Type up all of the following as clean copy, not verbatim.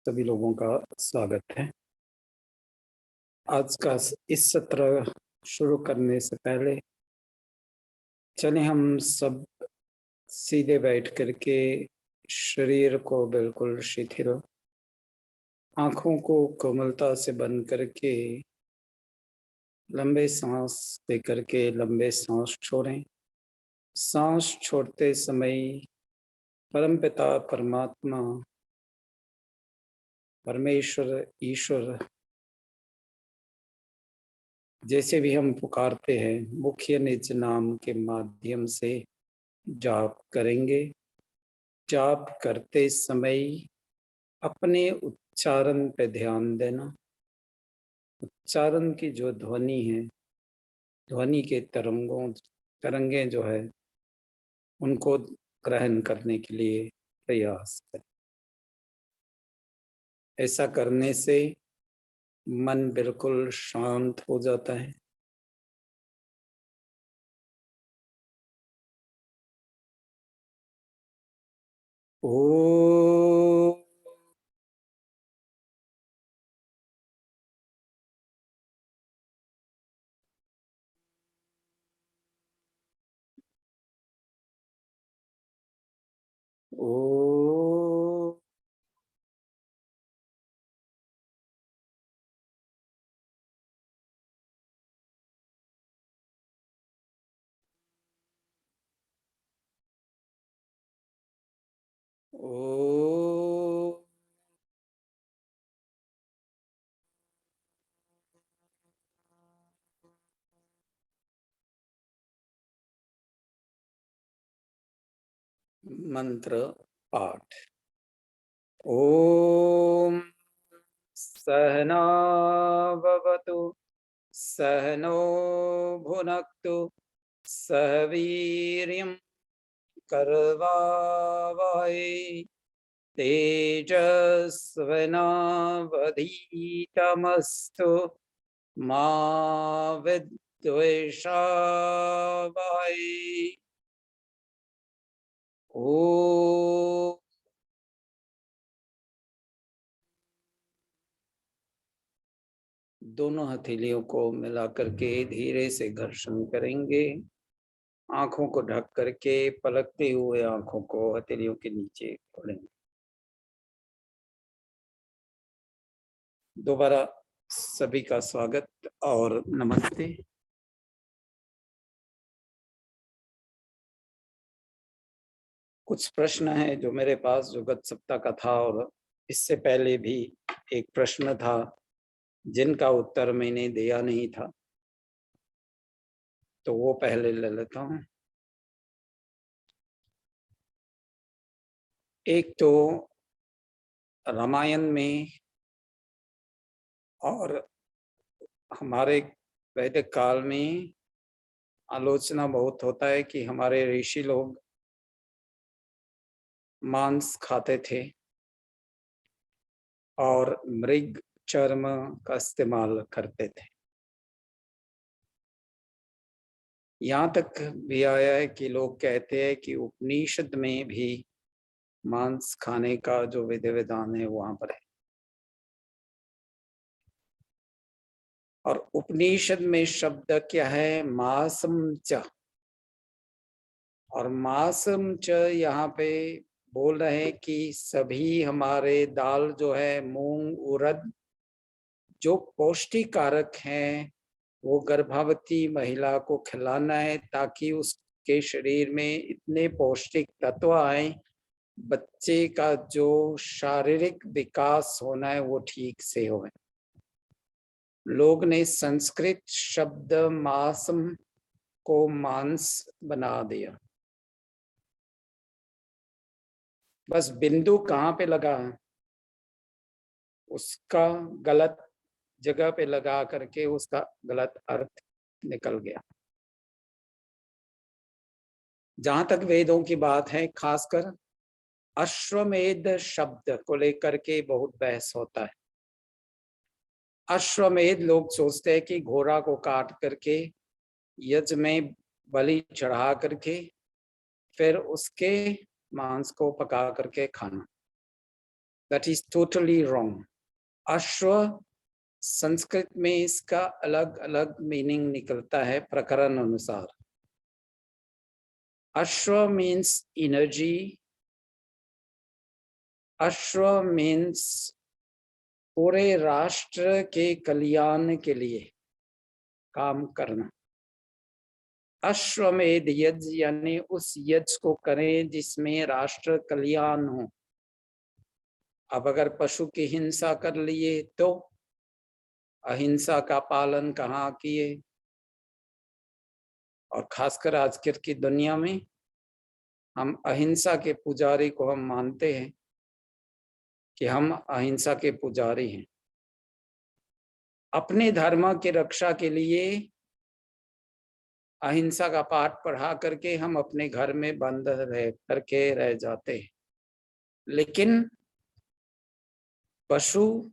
सभी लोगों का स्वागत है। आज का इस सत्र शुरू करने से पहले चलें हम सब सीधे बैठ करके शरीर को बिल्कुल शिथिल, आंखों को कोमलता से बंद करके लंबे सांस लेकर के लंबे सांस छोड़ें। सांस छोड़ते समय परमपिता परमात्मा, परमेश्वर, ईश्वर जैसे भी हम पुकारते हैं मुख्य निज नाम के माध्यम से जाप करेंगे। जाप करते समय अपने उच्चारण पे ध्यान देना। उच्चारण की जो ध्वनि है, ध्वनि के तरंगें जो है उनको ग्रहण करने के लिए प्रयास करें। ऐसा करने से मन बिल्कुल शांत हो जाता है। ओ ओ ओ मंत्र पाठ। ओम सहना भवतु, सहनो भुनक्तु, सह वीर्यं करवावहै, तेजस्विनावधीतमस्तु मा विद्विषावहै। ओ दोनों हथेलियों को मिला करके धीरे से घर्षण करेंगे। आंखों को ढक करके पलकते हुए आंखों को हथेलियों के नीचे खोलेंगे। दोबारा सभी का स्वागत और नमस्ते। कुछ प्रश्न है जो मेरे पास जो गत सप्ताह का था और इससे पहले भी एक प्रश्न था जिनका उत्तर मैंने दिया नहीं था, तो वो पहले ले लेता हूँ। एक तो रामायण में और हमारे वैदिक काल में आलोचना बहुत होता है कि हमारे ऋषि लोग मांस खाते थे और मृग चर्म का इस्तेमाल करते थे। यहाँ तक भी आया है कि लोग कहते हैं कि उपनिषद में भी मांस खाने का जो विधि विधान है वहां पर है। और उपनिषद में शब्द क्या है? मासम च। और मासम च यहाँ पे बोल रहे हैं कि सभी हमारे दाल जो है, मूंग, उड़द, जो पौष्टिक कारक हैं वो गर्भवती महिला को खिलाना है ताकि उसके शरीर में इतने पौष्टिक तत्व आए, बच्चे का जो शारीरिक विकास होना है वो ठीक से हो। लोग ने संस्कृत शब्द मांसम को मांस बना दिया। बस बिंदु कहाँ पे लगा है उसका गलत जगह पे लगा करके उसका गलत अर्थ निकल गया। जहां तक वेदों की बात है, खासकर अश्वमेध शब्द को लेकर के बहुत बहस होता है। अश्वमेध लोग सोचते हैं कि घोड़ा को काट करके यज्ञ में बलि चढ़ा करके फिर उसके मांस को पका करके खाना। That is totally wrong. अश्व संस्कृत में इसका अलग अलग मीनिंग निकलता है प्रकरण अनुसार। अश्व मीन्स एनर्जी, अश्व मीन्स पूरे राष्ट्र के कल्याण के लिए काम करना। अश्वमेध यज्ञ यानी उस यज्ञ को करें जिसमें राष्ट्र कल्याण हो। अब अगर पशु की हिंसा कर लिए तो अहिंसा का पालन कहाँ किए। और खासकर आजकल की दुनिया में हम अहिंसा के पुजारी को हम मानते हैं कि हम अहिंसा के पुजारी हैं। अपने धर्म की रक्षा के लिए अहिंसा का पाठ पढ़ा करके हम अपने घर में बंद रह जाते हैं, लेकिन पशु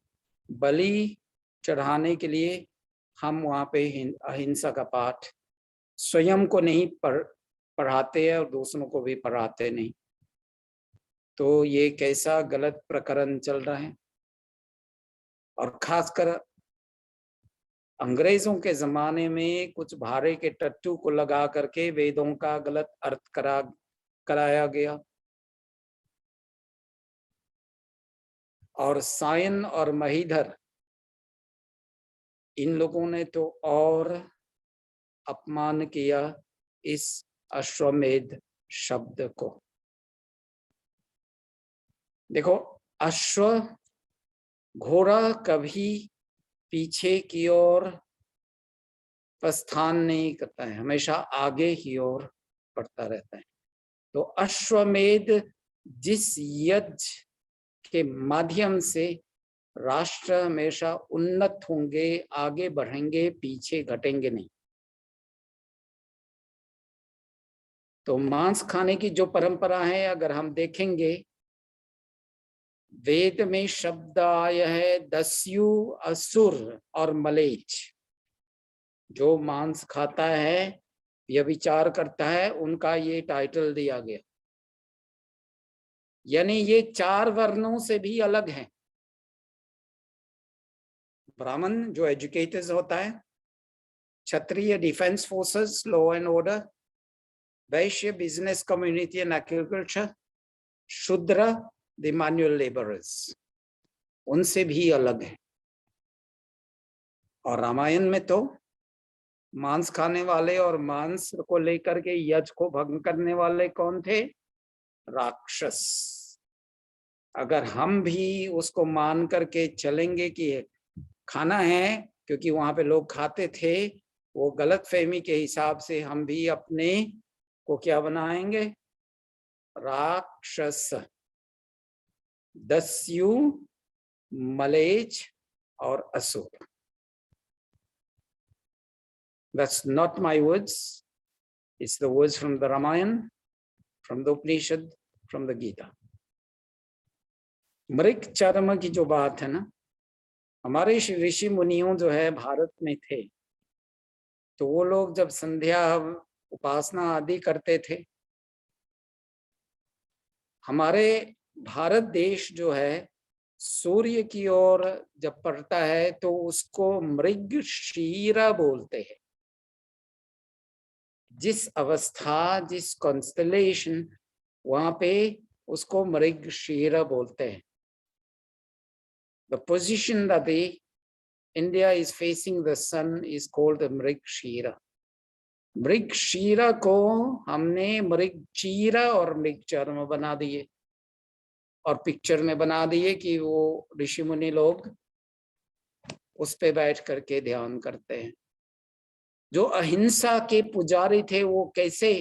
बलि चढ़ाने के लिए हम वहां पे अहिंसा का पाठ स्वयं को नहीं पढ़ाते हैं और दूसरों को भी पढ़ाते नहीं। तो ये कैसा गलत प्रकरण चल रहा है। और खासकर अंग्रेजों के जमाने में कुछ भारे के टट्टू को लगा करके वेदों का गलत अर्थ कराया गया। और सायन और महीधर इन लोगों ने तो और अपमान किया इस अश्वमेध शब्द को। देखो, अश्व घोड़ा कभी पीछे की ओर प्रस्थान नहीं करता है, हमेशा आगे की ओर बढ़ता रहता है। तो अश्वमेध जिस यज्ञ के माध्यम से राष्ट्र हमेशा उन्नत होंगे, आगे बढ़ेंगे, पीछे घटेंगे नहीं। तो मांस खाने की जो परंपरा है, अगर हम देखेंगे वेद में शब्द आया है दस्यु, असुर और मलेच। जो मांस खाता है या विचार करता है उनका ये टाइटल दिया गया। यानी ये 4 वर्णों से भी अलग हैं। ब्राह्मण जो एजुकेटेड होता है, Kshatriya defence forces law and order, Vaishya business community and agriculture, Shudra the manual labourers, उनसे भी अलग है। और रामायण में तो मांस खाने वाले और मांस को लेकर के यज्ञ को भंग करने वाले कौन थे? राक्षस। अगर हम भी उसको मान करके चलेंगे कि खाना है क्योंकि वहां पे लोग खाते थे, वो गलत फहमी के हिसाब से हम भी अपने को क्या बनाएंगे? राक्षस। दस्यु, मलेच और असुर। That's not my words. It's the words from the Ramayana, from the Upanishad, from the Gita. मृग चर्म की जो बात है ना, हमारे ऋषि मुनियों जो है भारत में थे, तो वो लोग जब संध्या उपासना आदि करते थे, हमारे भारत देश जो है सूर्य की ओर जब पड़ता है तो उसको मृगशीरा बोलते हैं। जिस अवस्था, जिस कॉन्स्टलेशन, वहां पे उसको मृगशीरा बोलते हैं। The position that the India is facing the sun is called the Mrigashira. Mrigashira को हमने मृगचीरा और मृगचर्म बना दिए और पिक्चर में बना दिए कि वो ऋषि मुनि लोग उस पे बैठ करके ध्यान करते हैं। जो अहिंसा के पुजारी थे वो कैसे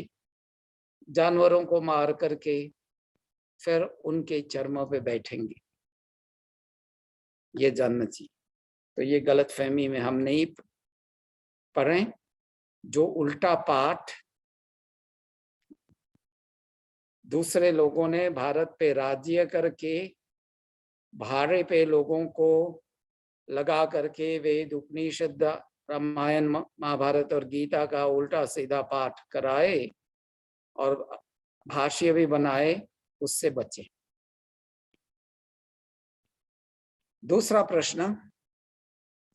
जानवरों को मार करके फिर उनके चर्म पे बैठेंगे, ये जानना चाहिए। तो ये गलत फहमी में हम नहीं पढ़ें। जो उल्टा पाठ दूसरे लोगों ने भारत पे राज्य करके भाड़े पे लोगों को लगा करके वेद, उपनिषद, रामायण, महाभारत और गीता का उल्टा सीधा पाठ कराए और भाष्य भी बनाए, उससे बचे। दूसरा प्रश्न,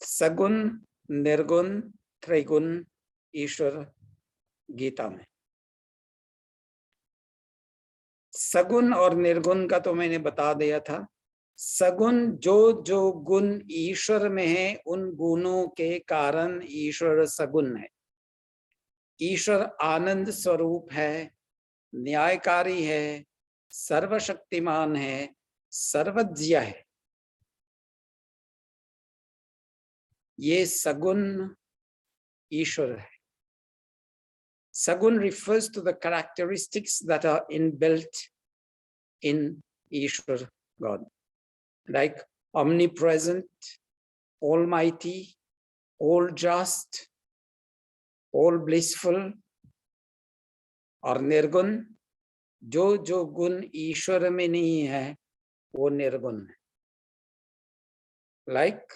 सगुण, निर्गुण, त्रिगुण ईश्वर गीता में। सगुण और निर्गुण का तो मैंने बता दिया था। सगुण जो गुण ईश्वर में है, उन गुणों के कारण ईश्वर सगुण है। ईश्वर आनंद स्वरूप है, न्यायकारी है, सर्वशक्तिमान है, सर्वज्ञ है। ये सगुण ईश्वर है। Sagun refers to the characteristics that are inbuilt in Ishwar God, like omnipresent, almighty, all just, all blissful, और निर्गुण, जो गुण ईश्वर में नहीं है वो निर्गुण है। Like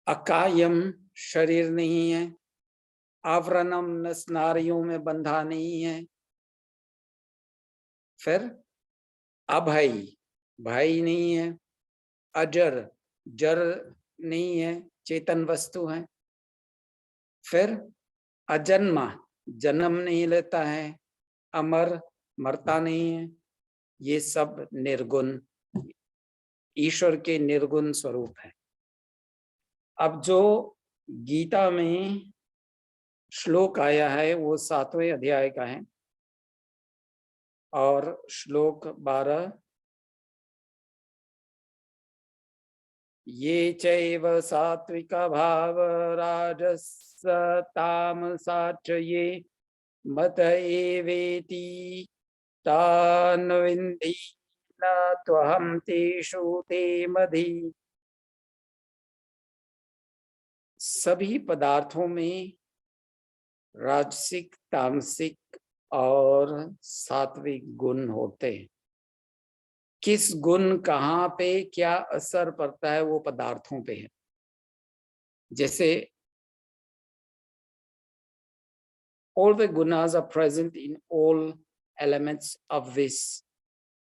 अकायम, शरीर नहीं है, आवरणम, नस नारियों में बंधा नहीं है। फिर अभय, भय नहीं है। अजर, जर नहीं है, चेतन वस्तु है। फिर अजन्मा, जन्म नहीं लेता है। अमर, मरता नहीं है। ये सब निर्गुण ईश्वर के निर्गुण स्वरूप है। अब जो गीता में श्लोक आया है वो 7वें अध्याय का है और श्लोक 12, ये चैव सात्विका भाव राजस तामसा च ये मत एवेति तान् विन्धि न त्वहं तेषु ते मधि। सभी पदार्थों में राजसिक, तामसिक और सात्विक गुण होते हैं। किस गुण कहाँ पे क्या असर पड़ता है वो पदार्थों पे है। जैसे all the gunas are present in all elements of this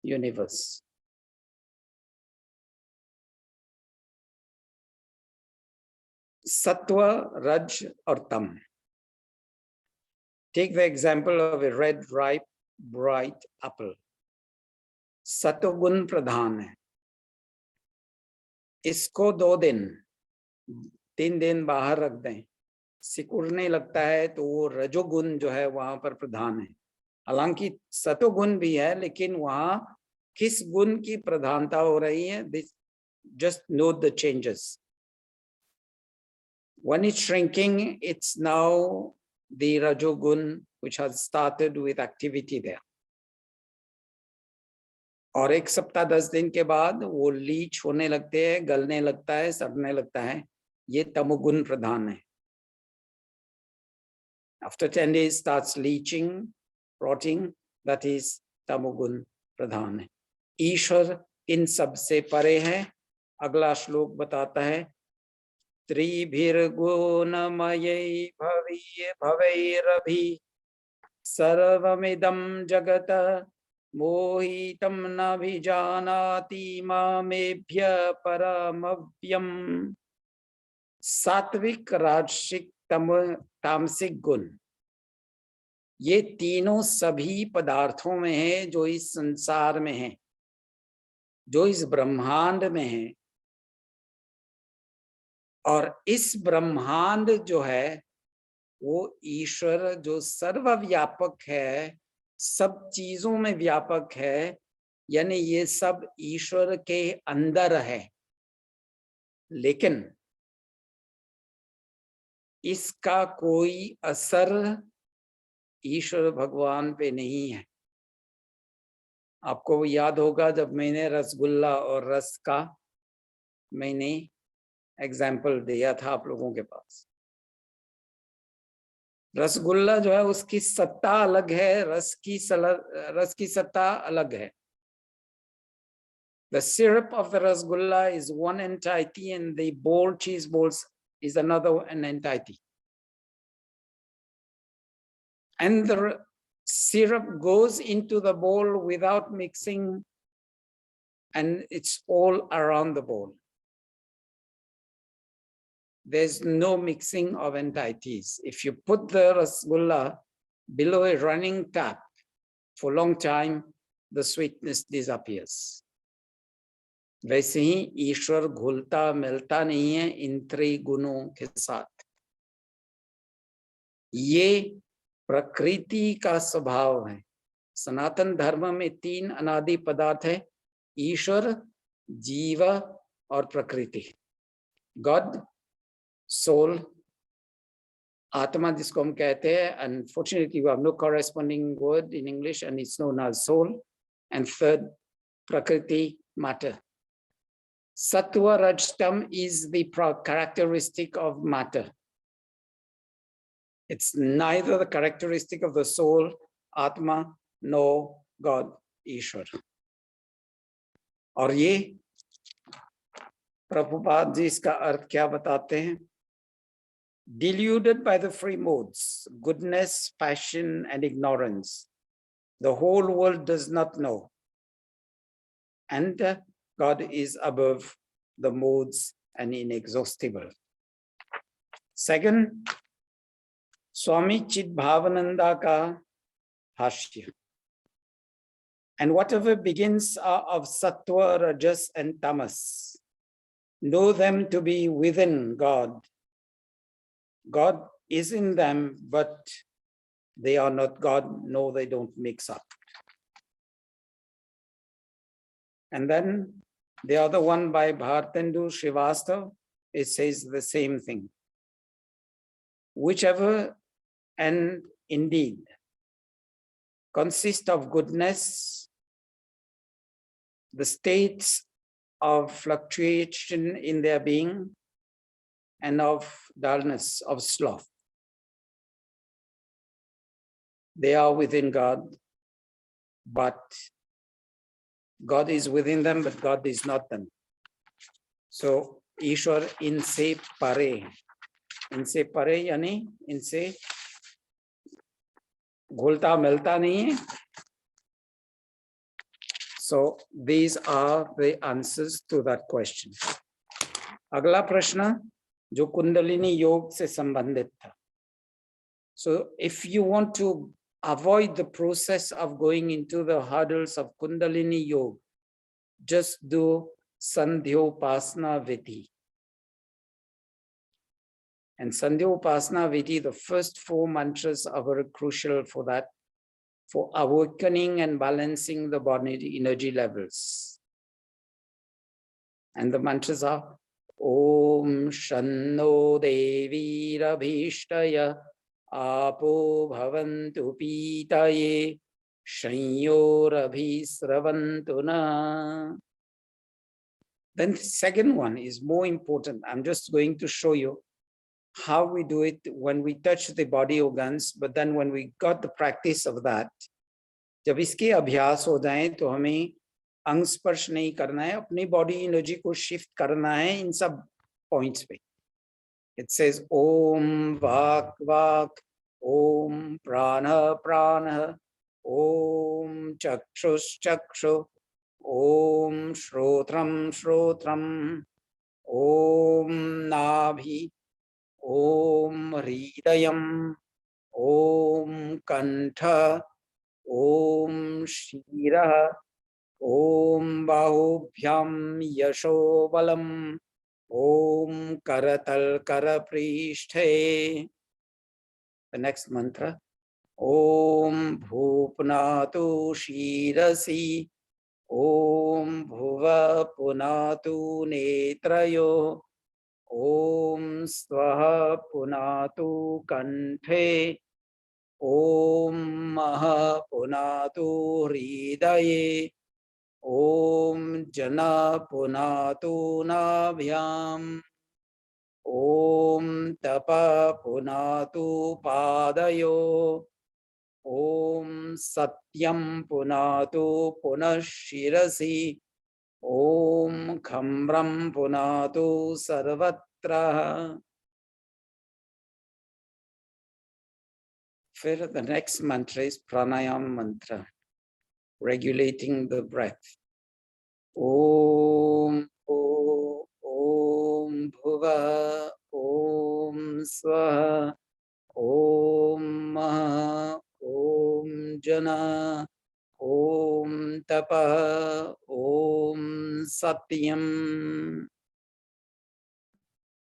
universe. सत्व, रज और तम। Take the example of a red, ripe, bright apple. सत्वगुण प्रधान है। इसको 2 दिन, 3 दिन बाहर रख दें, सिकुड़ने लगता है तो वो रजोगुण जो है वहां पर प्रधान है। हालांकि सत्वगुण भी है, लेकिन वहां किस गुण की प्रधानता हो रही है, this just note the changes. When it's shrinking, it's now the rajogun which has started with activity there. और 1 सप्ताह 10 दिन के बाद वो लीच होने लगते हैं, गलने लगता है, सड़ने लगता है। ये तमोगुण प्रधान है। After 10 days starts leaching, rotting, that is तमोगुण प्रधान है। ईश्वर इन सब से परे है। अगला श्लोक बताता है, त्रिभिर्गुणमयै भवैरभि सर्वमिदं जगत मोहितं नाभिजानाति मामेभ्य परमव्यम्। सात्विक, राजसिक, तामसिक गुण, ये तीनों सभी पदार्थों में है जो इस संसार में है, जो इस ब्रह्मांड में है। और इस ब्रह्मांड जो है वो ईश्वर जो सर्वव्यापक है, सब चीजों में व्यापक है, यानी ये सब ईश्वर के अंदर है। लेकिन इसका कोई असर ईश्वर भगवान पे नहीं है। आपको याद होगा जब मैंने रसगुल्ला और रस का मैंने एग्जाम्पल दिया था आप लोगों के पास। रसगुल्ला जो है उसकी सत्ता अलग है, रस की सत्ता अलग है। The syrup of the rasgulla is one entity and the bowl, cheese balls, is another an entity. And the syrup goes into the bowl without mixing and it's all around the bowl. There's no mixing of entities. If you put the rasgulla below a running tap for a long time, the sweetness disappears. वैसे ही ईश्वर घुलता मिलता नहीं है इन त्रिगुणों के साथ। ये प्रकृति का स्वभाव है। सनातन धर्म में 3 अनादि पदार्थ है, ईश्वर, जीव और प्रकृति। गॉड, सोल, आत्मा जिसको हम कहते हैं, unfortunately we have no corresponding word in English and it's known as soul, and third, prakriti, matter. Sattva Rajtam is the characteristic of matter. It's neither the characteristic of the soul, Atma, nor God, Ishwar. और ये प्रभुपाद जी इसका अर्थ क्या बताते हैं? Deluded by the three modes, goodness, passion, and ignorance, the whole world does not know. And God is above the modes and inexhaustible. Second, Swami Chidbhavananda ka Bhashya. And whatever begins are of Sattva, Rajas, and Tamas. Know them to be within God. God is in them, but they are not God. No, they don't mix up. And then the other one by Bhartendu Srivastava, it says the same thing. Whichever and indeed consist of goodness, the states of fluctuation in their being, and of dullness, of sloth. They are within God, but God is within them, but God is not them. So, Ishwar inse pare. Inse pare yani inse घुलता मिलता नहीं है. So, these are the answers to that question. अगला प्रश्न जो कुंडलिनी योग से संबंधित था. So if you want to avoid the process of going into the hurdles of Kundalini Yoga, just do Sandhyopasana Vidhi. And Sandhyopasana Vidhi, the first 4 mantras are very crucial for that, for awakening and balancing the body energy levels. And the mantras are Om Shanno Devi Rabhishtaya Apo Bhavantu Pitaye Shanyorabhi Sravantuna. Then the second one is more important. I'm just going to show you how we do it when we touch the body organs, but then when we got the practice of that, जब इसके अभ्यास हो जाए तो हमें अंग स्पर्श नहीं करना है, अपनी बॉडी एनर्जी को शिफ्ट करना है इन सब पॉइंट्स पे. It says Om Vak Vak, Om Prana Prana, Om Chakshus Chakshu, Om Shrotram Shrotram, Om Nabhi, Om Hridayam, Om Kantha, Om Shira, Om Bahubhyam Yasho Balam, Om Karatal Karaprishte. The next mantra. Om Bhupnatu Shirasi, Om Bhuva Punatu Netrayo, Om Swaha Punatu Kanthe, Om Maha Punatu Hridaye, Om Jana Punatu Nabhyam, Om Tapa Punatu Padayo, Om Satyam Punatu Punashirasi, Om Khambram Punatu Sarvatra. The next mantra is Pranayam mantra, regulating the breath. Om Om भुवः ओम स्वः ओम मः ओम जना ओम तपः ओम सत्यम.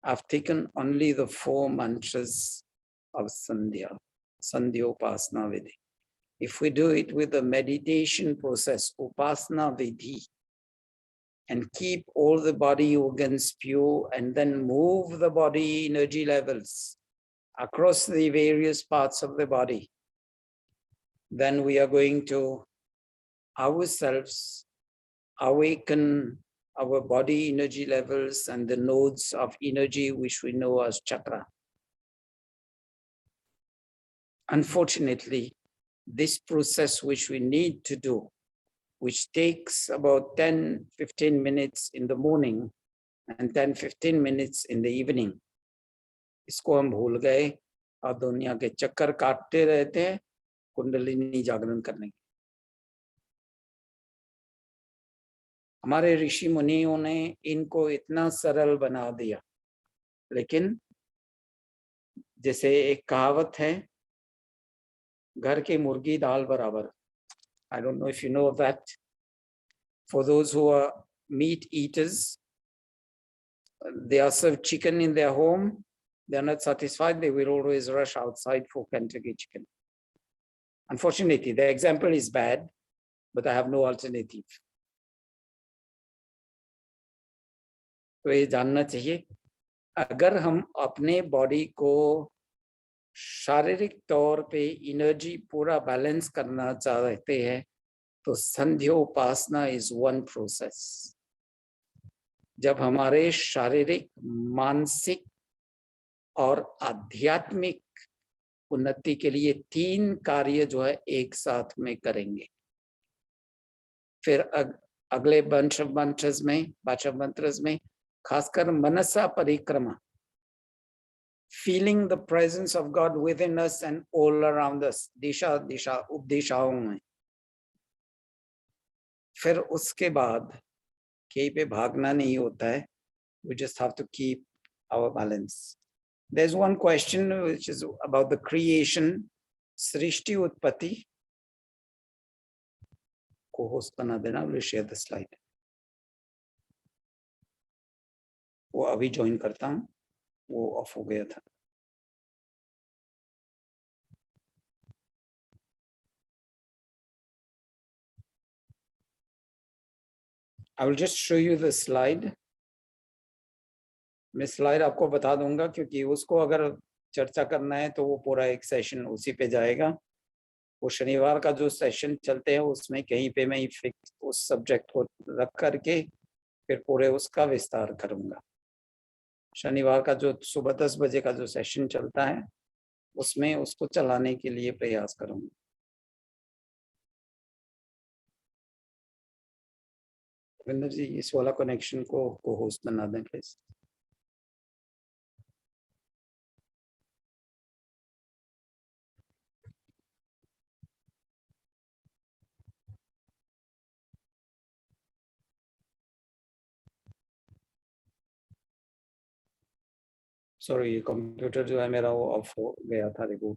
I've taken only the 4 mantras of Sandhya, Sandhyopasana Vidhi. If we do it with the meditation process, Upasana Vidhi, and keep all the body organs pure and then move the body energy levels across the various parts of the body, then we are going to ourselves awaken our body energy levels and the nodes of energy which we know as chakra. Unfortunately, this process which we need to do, which takes about 10-15 minutes in the morning and 10-15 minutes in the evening, इसको हम भूल गए और दुनिया के चक्कर काटते रहते हैं कुंडलिनी जागरण करने के. हमारे ऋषि मुनियों ने इनको इतना सरल बना दिया, लेकिन जैसे एक कहावत है, घर की मुर्गी दाल बराबर. I don't know if you know that. For those who are meat eaters, they are served chicken in their home. They are not satisfied. They will always rush outside for Kentucky chicken. Unfortunately, the example is bad, but I have no alternative. तो ये जानना चाहिए, अगर हम अपने body को शारीरिक तौर पे एनर्जी पूरा बैलेंस करना चाहते हैं, तो संध्योपासना इज वन प्रोसेस. जब हमारे शारीरिक, मानसिक और आध्यात्मिक उन्नति के लिए 3 कार्य जो है एक साथ में करेंगे, फिर अगले bunch of mantras में खासकर मनसा परिक्रमा, feeling the presence of God within us and all around us, दिशा उपदिशाओं में. फिर उसके बाद कहीं पे भागना नहीं होता है. We just have to keep our balance. There's one question which is about the creation, सृष्टि उत्पत्ति. को होस्ट बना देना, will share the slide. वो अभी ज्वाइन करता हूँ, वो ऑफ हो गया था. I will just show you the slide. मैं स्लाइड आपको बता दूंगा, क्योंकि उसको अगर चर्चा करना है तो वो पूरा एक सेशन उसी पे जाएगा. वो शनिवार का जो सेशन चलते हैं उसमें कहीं पे मैं फिक्स उस सब्जेक्ट को रख करके फिर पूरे उसका विस्तार करूंगा. शनिवार का जो सुबह 10 बजे का जो सेशन चलता है उसमें उसको चलाने के लिए प्रयास करूंगा. रविंद्र जी, इस वाला कनेक्शन को होस्ट बना दें प्लीज. सॉरी, कंप्यूटर जो है मेरा वो ऑफ हो गया था. देखो,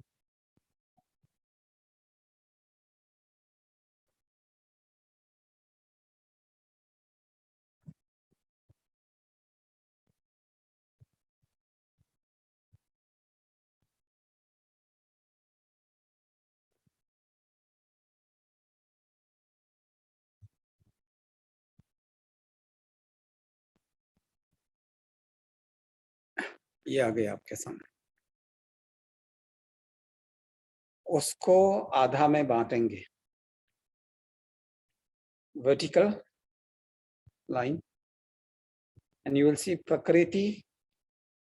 ये आ गया आपके सामने. उसको आधा में बांटेंगे. Vertical line, and you will see Prakriti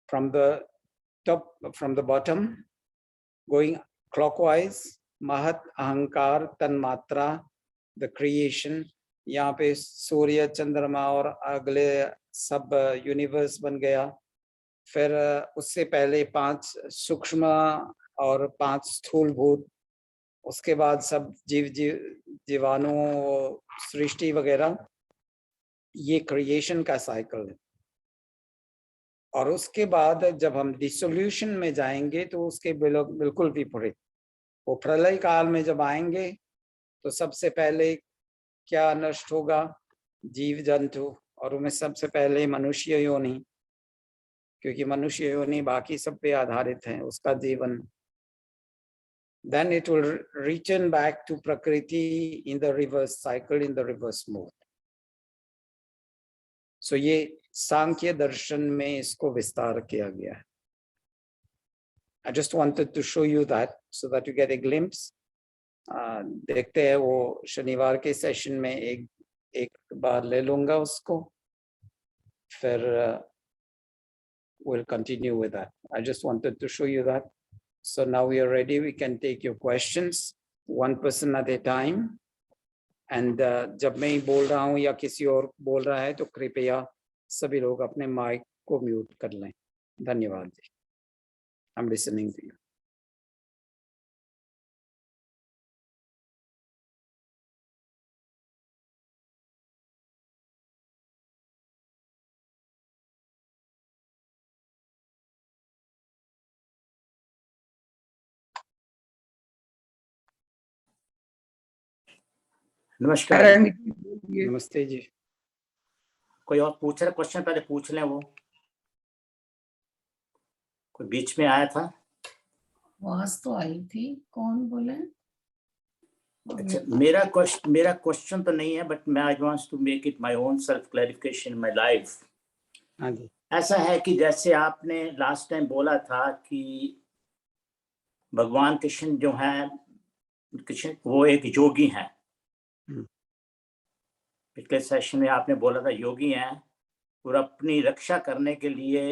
from the top, from the bottom, going clockwise. Mahat, Ahankar, Tanmatra, the creation. यहाँ पे सूर्य, चंद्रमा और अगले सब यूनिवर्स बन गया. फिर उससे पहले 5 सूक्ष्म और 5 स्थूलभूत. उसके बाद सब जीवाणु, सृष्टि वगैरह. ये क्रिएशन का साइकिल है। और उसके बाद जब हम डिसोल्यूशन में जाएंगे तो उसके बिल्कुल विपरीत, वो प्रलय काल में जब आएंगे तो सबसे पहले क्या नष्ट होगा? जीव जंतु, और उनमें सबसे पहले मनुष्य योनि, क्योंकि मनुष्य योनि बाकी सब पे आधारित है उसका जीवन। Then it will return back to Prakriti in the reverse cycle, in the reverse mode. So ये सांख्य दर्शन में इसको विस्तार किया गया है। I just wanted to show you that so that you get a glimpse. देखते हैं, वो शनिवार के सेशन में एक बार ले लूंगा उसको, फिर we'll continue with that. I just wanted to show you that. So now we are ready. We can take your questions, one person at a time. And जब मैं बोल रहा हूँ या किसी और बोल रहा है तो कृपया सभी लोग अपने माइक को म्यूट कर लें। धन्यवाद जी। I'm listening to you. नमस्कार। नमस्ते जी। कोई और पूछ रहा क्वेश्चन? पहले पूछ लें। वो कोई बीच में आया था? आवाज तो आई थी, कौन बोले? अच्छा, मेरा क्वेश्चन तो नहीं है, बट मैं I wants to make it my own self clarification in my life. हाँ जी। ऐसा है कि जैसे आपने लास्ट टाइम बोला था कि भगवान कृष्ण जो है, कृष्ण वो एक योगी हैं। पिछले सेशन में आपने बोला था योगी हैं और अपनी रक्षा करने के लिए,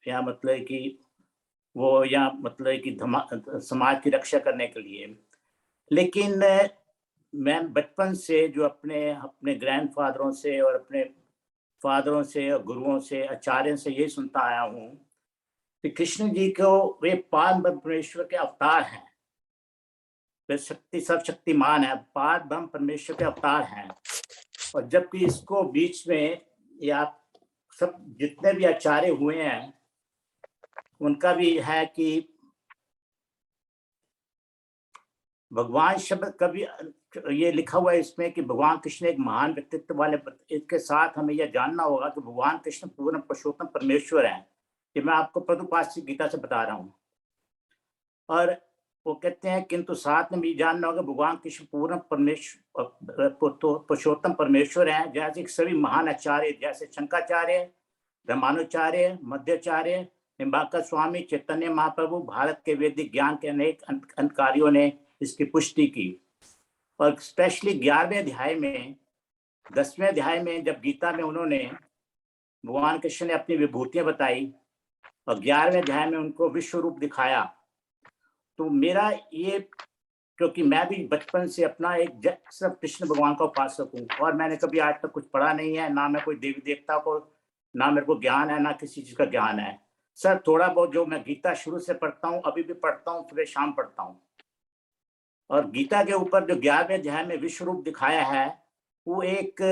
या मतलब कि वो, या मतलब कि समाज की रक्षा करने के लिए। लेकिन मैं बचपन से जो अपने ग्रैंडफादरों से और अपने फादरों से और गुरुओं से, आचार्यों से ये सुनता आया हूँ कि कृष्ण जी को वे पारब्रह्म परमेश्वर के अवतार हैं। वे सर्वशक्तिमान है, पारब्रह्म परमेश्वर के अवतार हैं। और जबकि इसको बीच में या सब जितने भी आचार्य हुए हैं उनका भी है कि भगवान शब्द कभी ये लिखा हुआ है इसमें कि भगवान कृष्ण एक महान व्यक्तित्व वाले। इसके साथ हमें यह जानना होगा कि भगवान कृष्ण पूर्ण पुरुषोत्तम परमेश्वर हैं। ये मैं आपको प्रभुपाद की गीता से बता रहा हूँ। और वो कहते हैं किंतु साथ में भी जानना होगा भगवान कृष्ण पूर्ण परमेश्वर पुरुषोत्तम परमेश्वर हैं। जैसे सभी महान आचार्य जैसे शंकराचार्य, रामानुचार्य, मध्वाचार्य, निम्बाकर स्वामी, चैतन्य महाप्रभु, भारत के वैदिक ज्ञान के अनेक अंतकारियों ने इसकी पुष्टि की। और स्पेशली 11वें अध्याय में, 10वें अध्याय में जब गीता में उन्होंने भगवान कृष्ण ने अपनी विभूतियां बताई और 11वें अध्याय में उनको विश्व रूप दिखाया, तो मेरा ये, क्योंकि मैं भी बचपन से अपना एक सिर्फ कृष्ण भगवान का उपासक हूँ और मैंने कभी आज तक कुछ पढ़ा नहीं है, ना मैं कोई देवी देवता को, ना मेरे को ज्ञान है, ना किसी चीज का ज्ञान है। सर थोड़ा बहुत जो मैं गीता शुरू से पढ़ता हूँ, अभी भी पढ़ता हूँ, सुबह शाम पढ़ता हूँ। और गीता के ऊपर जो 11वें अध्याय में विश्व रूप दिखाया है, वो एक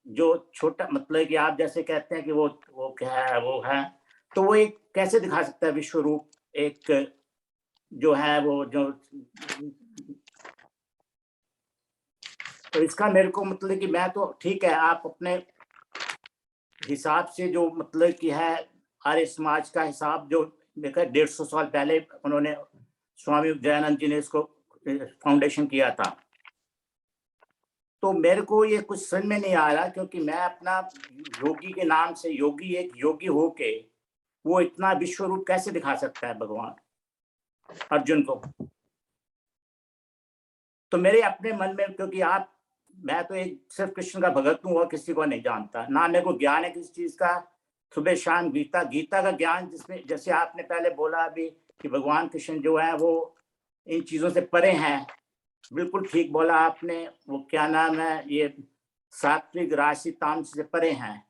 जो छोटा, मतलब कि आप जैसे कहते हैं कि वो क्या है, वो है, तो वो एक कैसे दिखा सकता है विश्व रूप? एक जो है वो जो, तो इसका मेरे को मतलब कि मैं तो ठीक है, आप अपने हिसाब से जो मतलब कि है आर्य समाज का हिसाब जो देखा 150 साल पहले उन्होंने स्वामी दयानंद जी ने इसको फाउंडेशन किया था, तो मेरे को ये कुछ समझ में नहीं आ रहा, क्योंकि मैं अपना योगी के नाम से योगी, एक योगी होके वो इतना विश्व रूप कैसे दिखा सकता है भगवान अर्जुन को? तो मेरे अपने मन में, क्योंकि मैं तो एक सिर्फ कृष्ण का भगत हूँ और किसी को नहीं जानता, ना मेरे को ज्ञान है किसी चीज का। सुबह शाम गीता का ज्ञान, जिसमें जैसे आपने पहले बोला अभी कि भगवान कृष्ण जो है वो इन चीजों से परे हैं, बिल्कुल ठीक बोला आपने। वो क्या नाम है, ये सात्विक राशि तामसिक से परे हैं,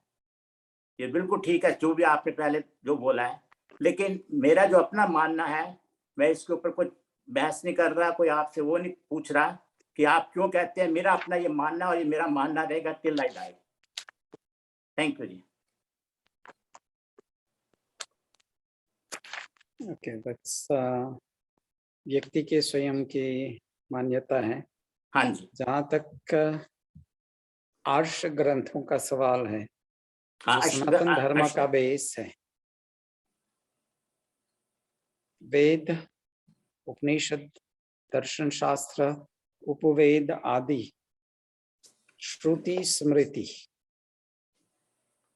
ये बिल्कुल ठीक है जो भी आपने पहले जो बोला है। लेकिन मेरा जो अपना मानना है, मैं इसके ऊपर कुछ बहस नहीं कर रहा, कोई आपसे वो नहीं पूछ रहा कि आप क्यों कहते हैं। मेरा अपना ये मानना और ये मेरा मानना रहेगा till I die. Thank you जी। ओके, दैट्स व्यक्ति के स्वयं की मान्यता है। हाँ जी, जहाँ तक आर्ष ग्रंथों का सवाल है, हाँ, जो सनातन धर्म का बेस है, वेद, उपनिषद, दर्शन शास्त्र, उपवेद आदि, श्रुति स्मृति,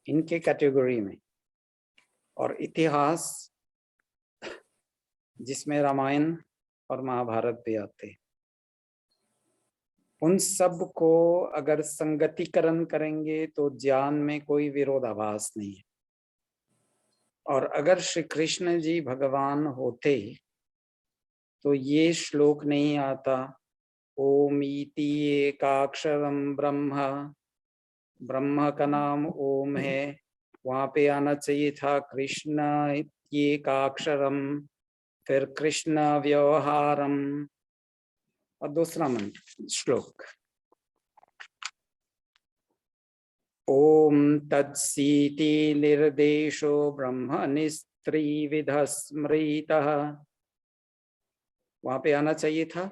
इनके कैटेगरी में, और इतिहास जिसमें रामायण और महाभारत भी आते हैं, उन सब को अगर संगतिकरण करेंगे तो ज्ञान में कोई विरोधाभास नहीं है। और अगर श्री कृष्ण जी भगवान होते तो ये श्लोक नहीं आता, ओम इति एकाक्षरम ब्रह्म, ब्रह्म का नाम ओम है, वहां पे आना चाहिए था कृष्ण एकाक्षरम, फिर कृष्ण व्यवहारम, और दूसरा मंत्र श्लोक ओम तत्सीति निर्देशो ब्रह्मणि त्रिविधः स्मृतः, वहां पे आना चाहिए था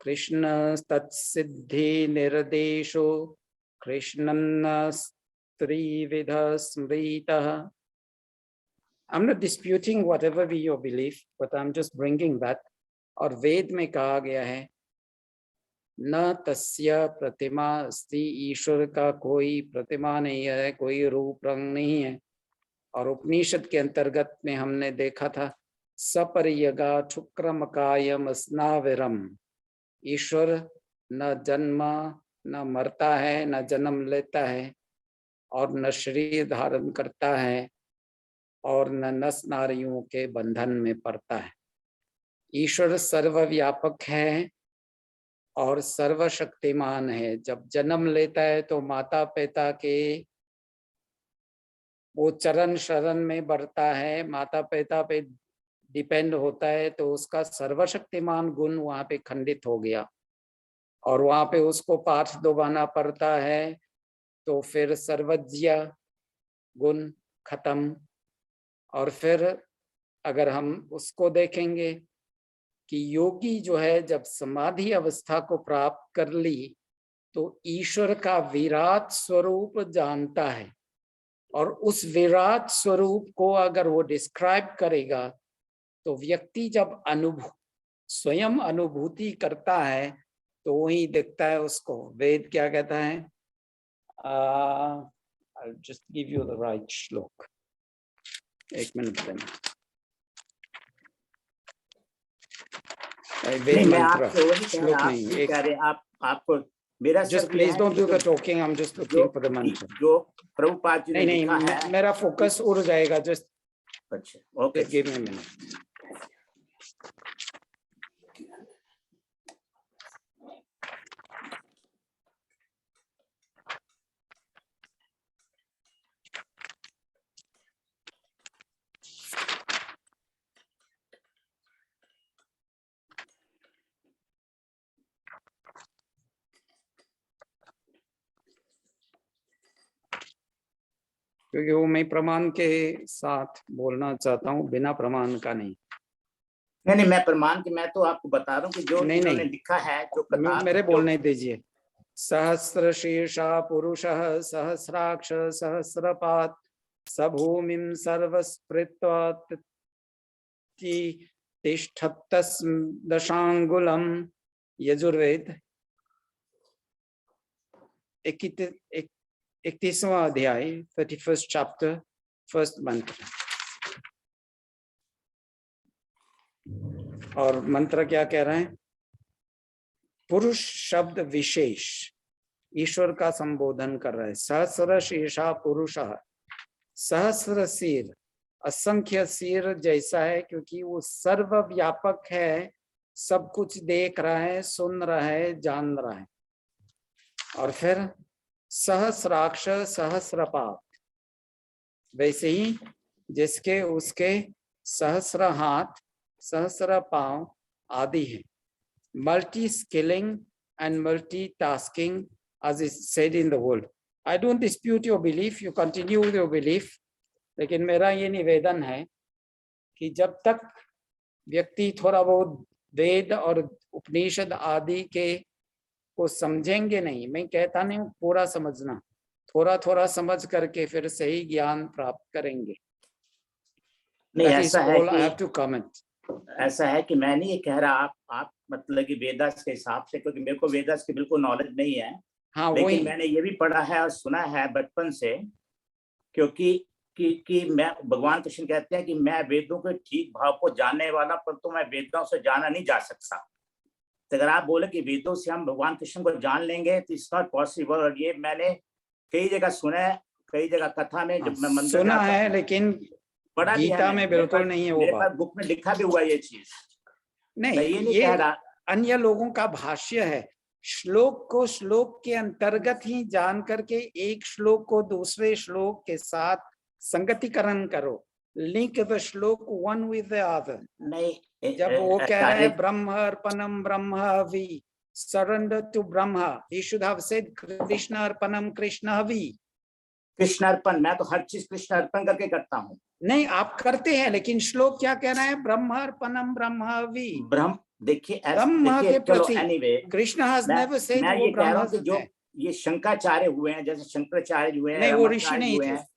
कृष्ण तत्सिद्धि निर्देशो कृष्णन्न त्रिविधः स्मृतः। I'm not disputing whatever be your belief, but I'm just bringing that. और वेद में कहा गया है न तस्य प्रतिमा अस्ति, ईश्वर का कोई प्रतिमा नहीं है, कोई रूप रंग नहीं है। और उपनिषद के अंतर्गत में हमने देखा था सपरियगा शुक्रमकायम स्नाविरम, ईश्वर न जन्म न मरता है, न जन्म लेता है, और न शरीर धारण करता है, और न नस नारियों के बंधन में पड़ता है। ईश्वर सर्वव्यापक है और सर्वशक्तिमान है। जब जन्म लेता है तो माता पिता के वो चरण शरण में बढ़ता है, माता पिता पे डिपेंड होता है, तो उसका सर्वशक्तिमान गुण वहां पे खंडित हो गया, और वहां पे उसको पाठ दोबाना पड़ता है, तो फिर सर्वज्ञ गुण खत्म। और फिर अगर हम उसको देखेंगे कि योगी जो है जब समाधि अवस्था को प्राप्त कर ली तो ईश्वर का विराट स्वरूप जानता है, और उस विराट स्वरूप को अगर वो डिस्क्राइब करेगा तो व्यक्ति जब स्वयं अनुभूति करता है तो वही दिखता है उसको। वेद क्या कहता है? I'll just give you the right श्लोक, एक मिनट देना। वेद मंत्र श्लोक नहीं, एक आपको मेरा just please don't do the talking, I'm just looking for the mantra। जो प्रभुपाद जी ने लिखा है, मेरा फोकस उड़ जाएगा। just अच्छा, okay, give me a minute। क्योंकि वो मैं प्रमाण के साथ बोलना चाहता हूँ, बिना प्रमाण का नहीं। नहीं, मैं प्रमाण की, मैं तो आपको बता रहा हूँ कि जो इन्होंने लिखा है, जो मेरे बोलने दीजिए। सहस्र शीर्षा पुरुषः सहस्राक्ष सहस्रपात् सभूमिं सर्वस्पृत्वा तिष्ठत्तदशांगुलम, यजुर्वेद 31वां अध्याय 31st chapter 1st मंत्र। और मंत्र क्या कह रहे हैं? पुरुष शब्द विशेष ईश्वर का संबोधन कर रहा है। सहस्र शीर्षा पुरुषः, सहस्र सिर, असंख्य सिर जैसा है, क्योंकि वो सर्वव्यापक है, सब कुछ देख रहा है, सुन रहा है, जान रहा है। और फिर सहस्राक्ष सहस्रपात, वैसे ही जिसके उसके सहस्र हाथ सहस्र पांव आदि है। Multi skilling and multi tasking as is said in the world, I don't dispute your belief, you continue with your belief, लेकिन मेरा ये निवेदन है कि जब तक व्यक्ति थोड़ा बहुत वेद और उपनिषद आदि के को समझेंगे नहीं, मैं कहता नहीं हूँ पूरा समझना, थोड़ा थोड़ा समझ करके फिर सही ज्ञान प्राप्त करेंगे। नहीं, That is ऐसा है all I कि have to comment. ऐसा है कि मैं नहीं ये कह रहा, आप मतलब कि वेदास के हिसाब से, क्योंकि मेरे को वेदास की बिल्कुल नॉलेज नहीं है। हाँ, लेकिन वही मैंने ये भी पढ़ा है और सुना है बचपन से, क्योंकि कि मैं, भगवान कृष्ण कहते हैं कि मैं वेदों के ठीक भाव को जानने वाला, परंतु मैं वेदों से जाना नहीं जा सकता। तो अगर आप बोले कि वेदों से हम भगवान कृष्ण को जान लेंगे तो इट्स नॉट पॉसिबल। और ये मैंने कई जगह सुना है, कई जगह कथा में, जब मैं मंदिर सुना जाता है, हूं, लेकिन पढ़ा भी है गीता मैंने, में बिल्कुल नहीं है वो मेरे बात। पास बुक में लिखा भी हुआ ये चीज। नहीं, मैं ये नहीं ये कह रहा, अन्य लोगों का भाष्य है। श्लोक को श्लोक के अंतर्गत ही जान करके एक श्लोक को दूसरे श्लोक के साथ संगतिकरण करो, link the shloka one with the other. नहीं जब वो कह रहे हैं ब्रह्म अर्पणम ब्रह्महवि, surrender to Brahma, he should have said Krishna अर्पणम कृष्णहवि। कृष्ण अर्पण, मैं तो हर चीज कृष्ण अर्पण करके करता हूँ। नहीं, आप करते हैं, लेकिन श्लोक क्या कह रहा है? ब्रह्म अर्पणम ब्रह्महवि, ब्रह्म, देखिए ब्रह्म के चलो प्रति। Anyway, Krishna has never said मैं वो ये कह रहा ब्रह्म हूँ कि जो है। ये शंकराचार्य हुए हैं, जैसे शंकराचार्य हुए हैं, नहीं, वो ऋषि रमाचार्य नहीं हुए थे, हैं,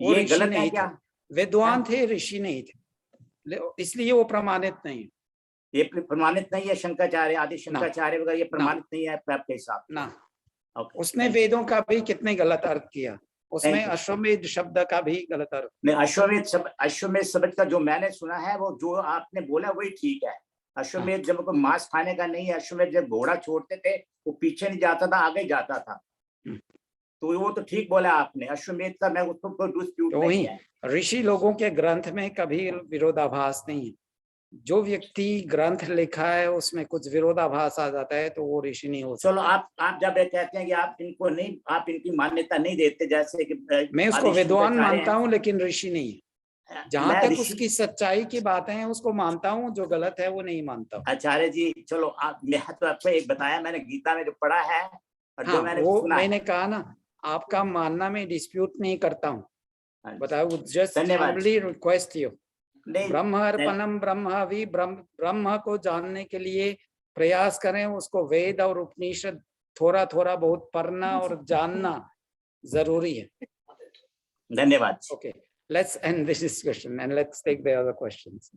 वो ये ऋषि गलत है नहीं क्या? थे, विद्वान थे, ऋषि नहीं थे, इसलिए वो प्रमाणित नहीं। ये प्रमाणित नहीं है, शंकराचार्य आदि शंकराचार्य वगैरह ये प्रमाणित नहीं है आपके हिसाब से? ना, Okay, उसने वेदों का भी कितने गलत अर्थ किया, उसमें Thank you. अश्वमेध शब्द का भी गलत अर्थ। नहीं, अश्वमेध शब्द का जो मैंने सुना है, वो जो आपने बोला वही ठीक है। अश्वमेध जब कोई मांस खाने का नहीं है, अश्वमेध जब घोड़ा छोड़ते थे वो पीछे नहीं जाता था, आगे जाता था, तो वो तो ठीक बोला आपने। अश्वमेध का मैं उसको कोई डिस्प्यूट नहीं है। ऋषि लोगों के ग्रंथ में कभी विरोधाभास नहीं है। जो व्यक्ति ग्रंथ लिखा है उसमें कुछ विरोधाभास आ जाता है तो वो ऋषि नहीं हो सकता। चलो, आप जब ये कहते हैं कि आप इनको नहीं, आप इनकी मान्यता नहीं देते, जैसे कि मैं उसको विद्वान मानता हूँ, लेकिन ऋषि नहीं है। जहां तक उसकी सच्चाई की बातें हैं उसको मानता हूँ, जो गलत है वो नहीं मानता हूँ। आचार्य जी, चलो आप, मैं तो आपको एक बताया मैंने, गीता में जो पढ़ा है और जो मैंने वो सुना मैंने कहा ना, आपका मानना में डिस्प्यूट नहीं करता हूँ, बताओ, जस्ट हम्बली रिक्वेस्ट यू। ब्रह्म अर्पणम ब्रह्महवि, ब्रह्म को जानने के लिए प्रयास करें, उसको वेद और उपनिषद थोड़ा थोड़ा बहुत पढ़ना और जानना जरूरी है। धन्यवाद। Okay, let's end this discussion and let's take the other questions.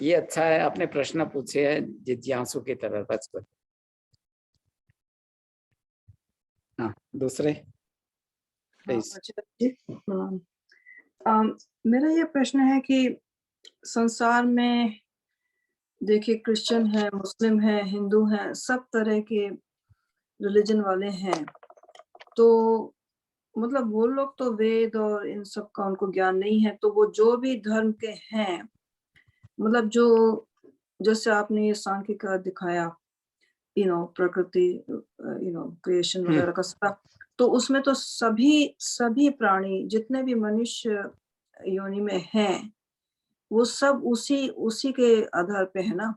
ये अच्छा है, आपने प्रश्न पूछे हैं जिज्ञासु की तरह। बचपन हाँ, दूसरे मेरा ये प्रश्न है कि संसार में देखिए, क्रिश्चियन है, मुस्लिम है, हिंदू है, सब तरह के रिलीजन वाले हैं, तो मतलब वो लोग तो वेद और इन सब का उनको ज्ञान नहीं है, तो वो जो भी धर्म के हैं, मतलब जो जैसे आपने ये सांख्य का दिखाया, प्रकृति, क्रिएशन वगैरह का सब, तो उसमें तो सभी प्राणी जितने भी मनुष्य योनि में हैं, वो सब उसी के आधार पे है ना,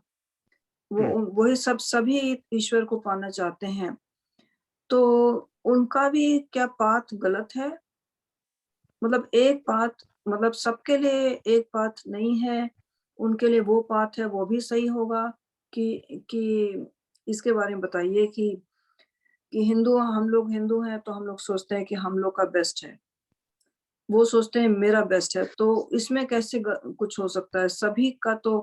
वही सभी ईश्वर को पाना चाहते हैं, तो उनका भी क्या पाथ गलत है? मतलब एक पाथ, मतलब सबके लिए एक पाथ नहीं है, उनके लिए वो पाथ है, वो भी सही होगा कि इसके बारे में बताइए कि हम लोग हिंदू हैं तो हम लोग सोचते हैं कि हम लोग का बेस्ट है, वो सोचते हैं मेरा बेस्ट है, तो इसमें कैसे कुछ हो सकता है? सभी का तो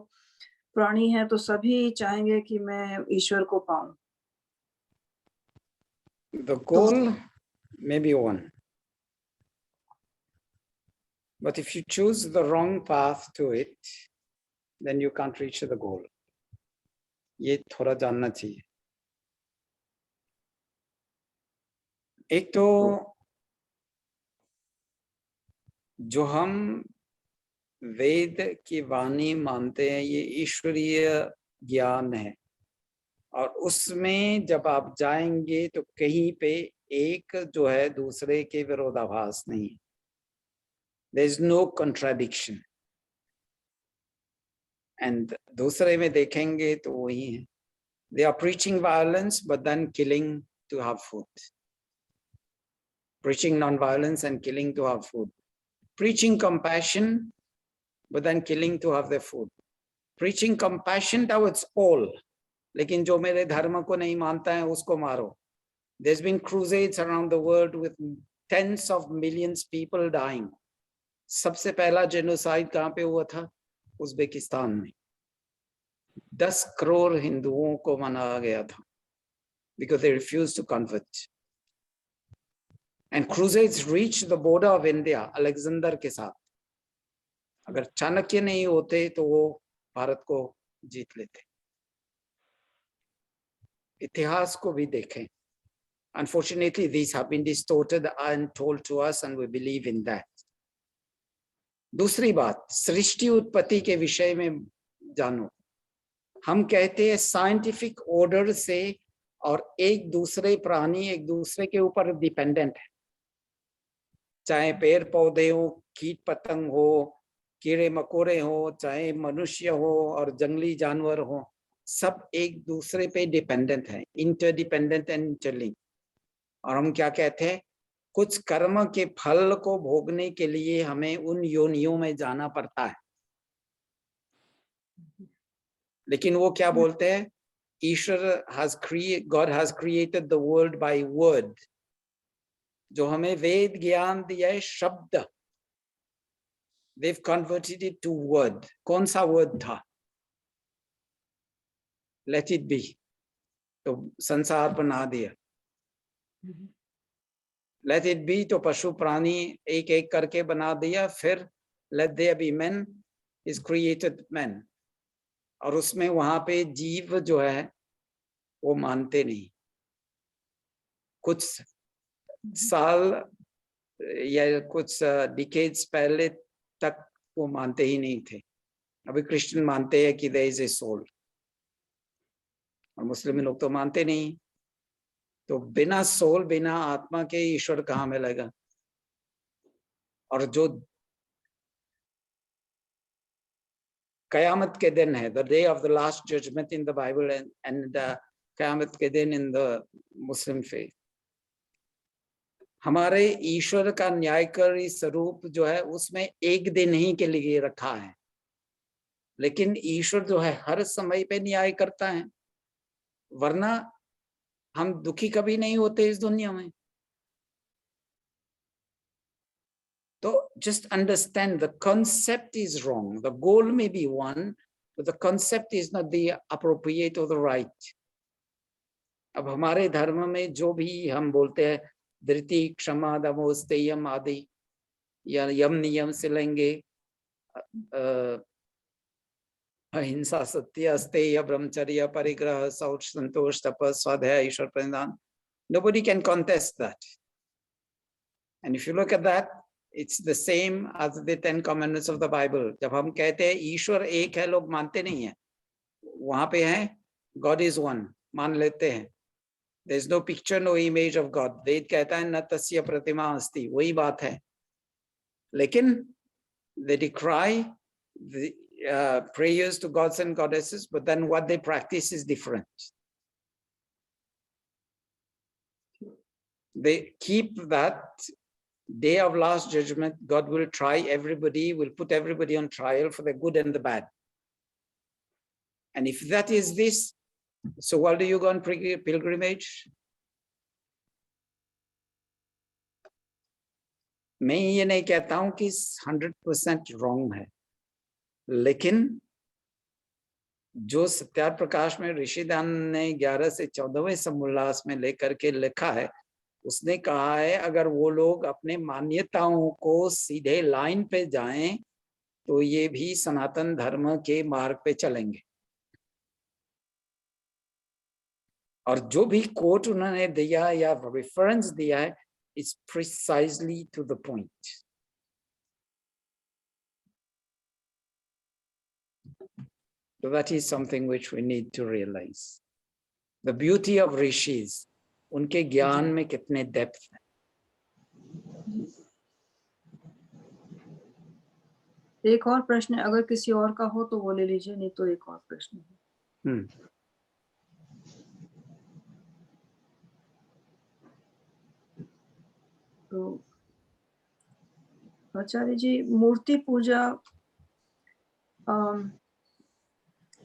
प्राणी है, तो सभी चाहेंगे कि मैं ईश्वर को पाऊं। The goal may be one, but if you choose the wrong path to it, then you can't reach the goal. ये थोड़ा जानना चाहिए। एक तो जो हम वेद की वाणी मानते हैं, ये ईश्वरीय ज्ञान है, और उसमें जब आप जाएंगे तो कहीं पे एक जो है दूसरे के विरोधाभास नहीं है। There is no contradiction. And दूसरे में देखेंगे तो वही है, they are preaching violence but then killing to have food, preaching non-violence and killing to have food, preaching compassion but then killing to have their food, preaching compassion towards all, लेकिन जो मेरे धर्म को नहीं मानता है उसको मारो. There's been crusades around the world with tens of millions people dying. सबसे पहला जेनोसाइड कहाँ पे हुआ था? उज़्बेकिस्तान में 10 करोड़ हिंदुओं को मारा गया था because they refused to convert. And crusades reached the border of India, Alexander के साथ. अगर चाणक्य नहीं होते तो वो भारत को जीत लेते. इतिहास को भी देखें. Unfortunately, these have been distorted and told to us, and we believe in that. दूसरी बात, सृष्टि उत्पत्ति के विषय में जानो. हम कहते हैं साइंटिफिक ऑर्डर से और एक दूसरे प्राणी एक दूसरे के ऊपर डिपेंडेंट है. चाहे पेड़ पौधे हो, कीट पतंग हो, कीड़े मकोड़े हो, चाहे मनुष्य हो और जंगली जानवर हो, सब एक दूसरे पे डिपेंडेंट है, इंटरडिपेंडेंट एंड इंटरलिंक. और हम क्या कहते हैं, कुछ कर्म के फल को भोगने के लिए हमें उन योनियों में जाना पड़ता है. लेकिन वो क्या बोलते हैं, ईश्वर God has created the world by word. जो हमें वेद ज्ञान दिया है शब्द, they've converted it to word. कौन सा word था? Let it be. तो संसार बना दिया. Let it be तो पशु प्राणी एक एक करके बना दिया. फिर let there be men is created men. और उसमें वहां पे जीव जो है वो मानते नहीं. कुछ साल या कुछ डिकेड्स पहले तक वो मानते ही नहीं थे. अभी क्रिश्चियन मानते हैं कि there is a soul, और मुस्लिम लोग तो मानते नहीं. तो बिना सोल, बिना आत्मा के ईश्वर कहाँ मिलेगा? और जो कयामत के दिन है, the day of the last judgment in the Bible and कयामत के दिन in the Muslim faith, हमारे ईश्वर का न्यायकारी स्वरूप जो है उसमें एक दिन ही के लिए रखा है. लेकिन ईश्वर जो है हर समय पे न्याय करता है, वरना हम दुखी कभी नहीं होते इस दुनिया में. तो just understand the concept is wrong. The goal may be one, but the concept is not the appropriate or the right. अब हमारे धर्म में जो भी हम बोलते हैं धृति क्षमा दमो स्थेयम आदि या यम नियम से लेंगे, अहिंसा सत्य अस्तेय ब्रह्मचर्य परिग्रह शौच संतोष तपस स्वाध्याय ईश्वर प्रणिधान, nobody can contest that. And if you look at that, it's the same as the 10 commandments of the Bible. जब हम कहते हैं ईश्वर एक है, लोग मानते नहीं है. वहां पे है God is one, मान लेते हैं. There is no picture, no image of God. वेद कहता है न तस्य प्रतिमा अस्ति, वही बात है. लेकिन they decry the prayers to gods and goddesses, but then what they practice is different. They keep that day of last judgment. God will try everybody, will put everybody on trial for the good and the bad. And if that is this, so why do you go on pilgrimage? मैं ये नहीं कहता हूं कि 100% wrong है, लेकिन जो सत्यार्थ प्रकाश में ऋषिदान ने 11 से 14वें समोल्लास में लेकर के लिखा है, उसने कहा है अगर वो लोग अपने मान्यताओं को सीधे लाइन पे जाएं तो ये भी सनातन धर्म के मार्ग पे चलेंगे. और जो भी कोट उन्होंने दिया या रेफरेंस दिया है, it's precisely to the point. So that is something which we need to realize. The beauty of rishis, उनके ज्ञान में कितने डेप्थ है. एक और प्रश्न है, अगर किसी और का हो तो वो ले लीजिए, नहीं तो एक और प्रश्न है। तो आचार्य जी, मूर्ति पूजा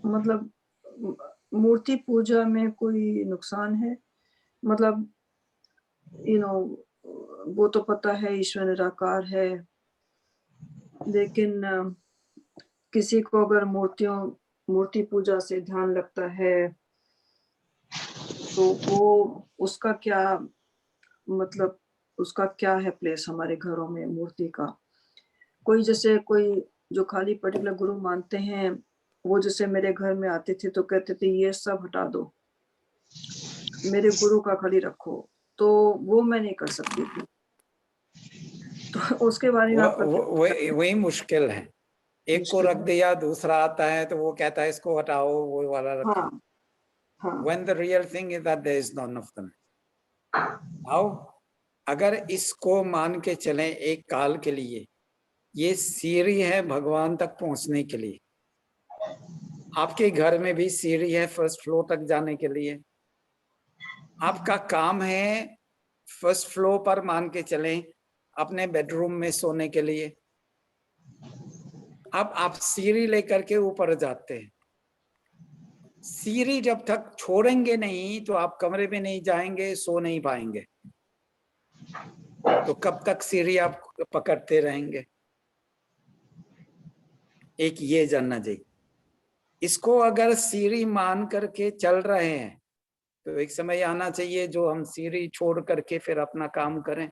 मतलब मूर्ति पूजा में कोई नुकसान है? मतलब वो तो पता है ईश्वर निराकार है, लेकिन किसी को अगर मूर्ति पूजा से ध्यान लगता है तो वो उसका क्या मतलब, उसका क्या है प्लेस हमारे घरों में मूर्ति का? कोई जैसे कोई जो खाली पर्टिकुलर गुरु मानते हैं, वो जैसे मेरे घर में आते थे तो कहते थे ये सब हटा दो, मेरे गुरु का खाली रखो, तो वो मैं नहीं कर सकती थी। तो उसके बारे में आपका क्या? वही मुश्किल है, एक को रख दिया, दूसरा आता है तो वो कहता है इसको हटाओ, वो वाला रखो। हाँ, हाँ, When the real thing is that there is none of them. Now, अगर इसको मान के चलें एक काल के लिए, ये सीढ़ी है भगवान तक पहुंचने के लिए। आपके घर में भी सीढ़ी है फर्स्ट फ्लोर तक जाने के लिए। आपका काम है फर्स्ट फ्लोर पर मान के चलें अपने बेडरूम में सोने के लिए। अब आप सीढ़ी लेकर के ऊपर जाते हैं, सीढ़ी जब तक छोड़ेंगे नहीं तो आप कमरे में नहीं जाएंगे, सो नहीं पाएंगे। तो कब तक सीढ़ी आप पकड़ते रहेंगे? एक ये जानना चाहिए। इसको अगर सीढ़ी मान करके चल रहे हैं तो एक समय आना चाहिए जो हम सीढ़ी छोड़ करके फिर अपना काम करें।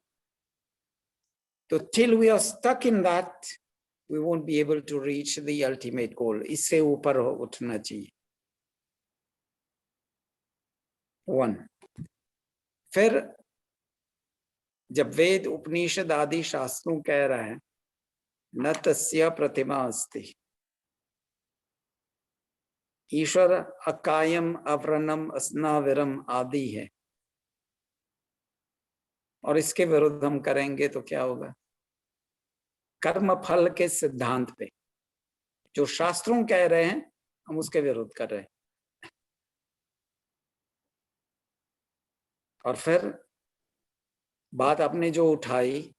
तो till we are stuck in that, we won't be able to reach the ultimate goal. इससे ऊपर उठना चाहिए। 1 फिर जब वेद उपनिषद आदि शास्त्रों कह रहा है न तस्य प्रतिमा अस्ति, ईश्वर अकायम अव्रणम अस्नाविरम आदि है, और इसके विरुद्ध हम करेंगे तो क्या होगा? कर्म फल के सिद्धांत पे जो शास्त्रों कह रहे हैं हम उसके विरुद्ध कर रहे हैं। और फिर बात आपने जो उठाई,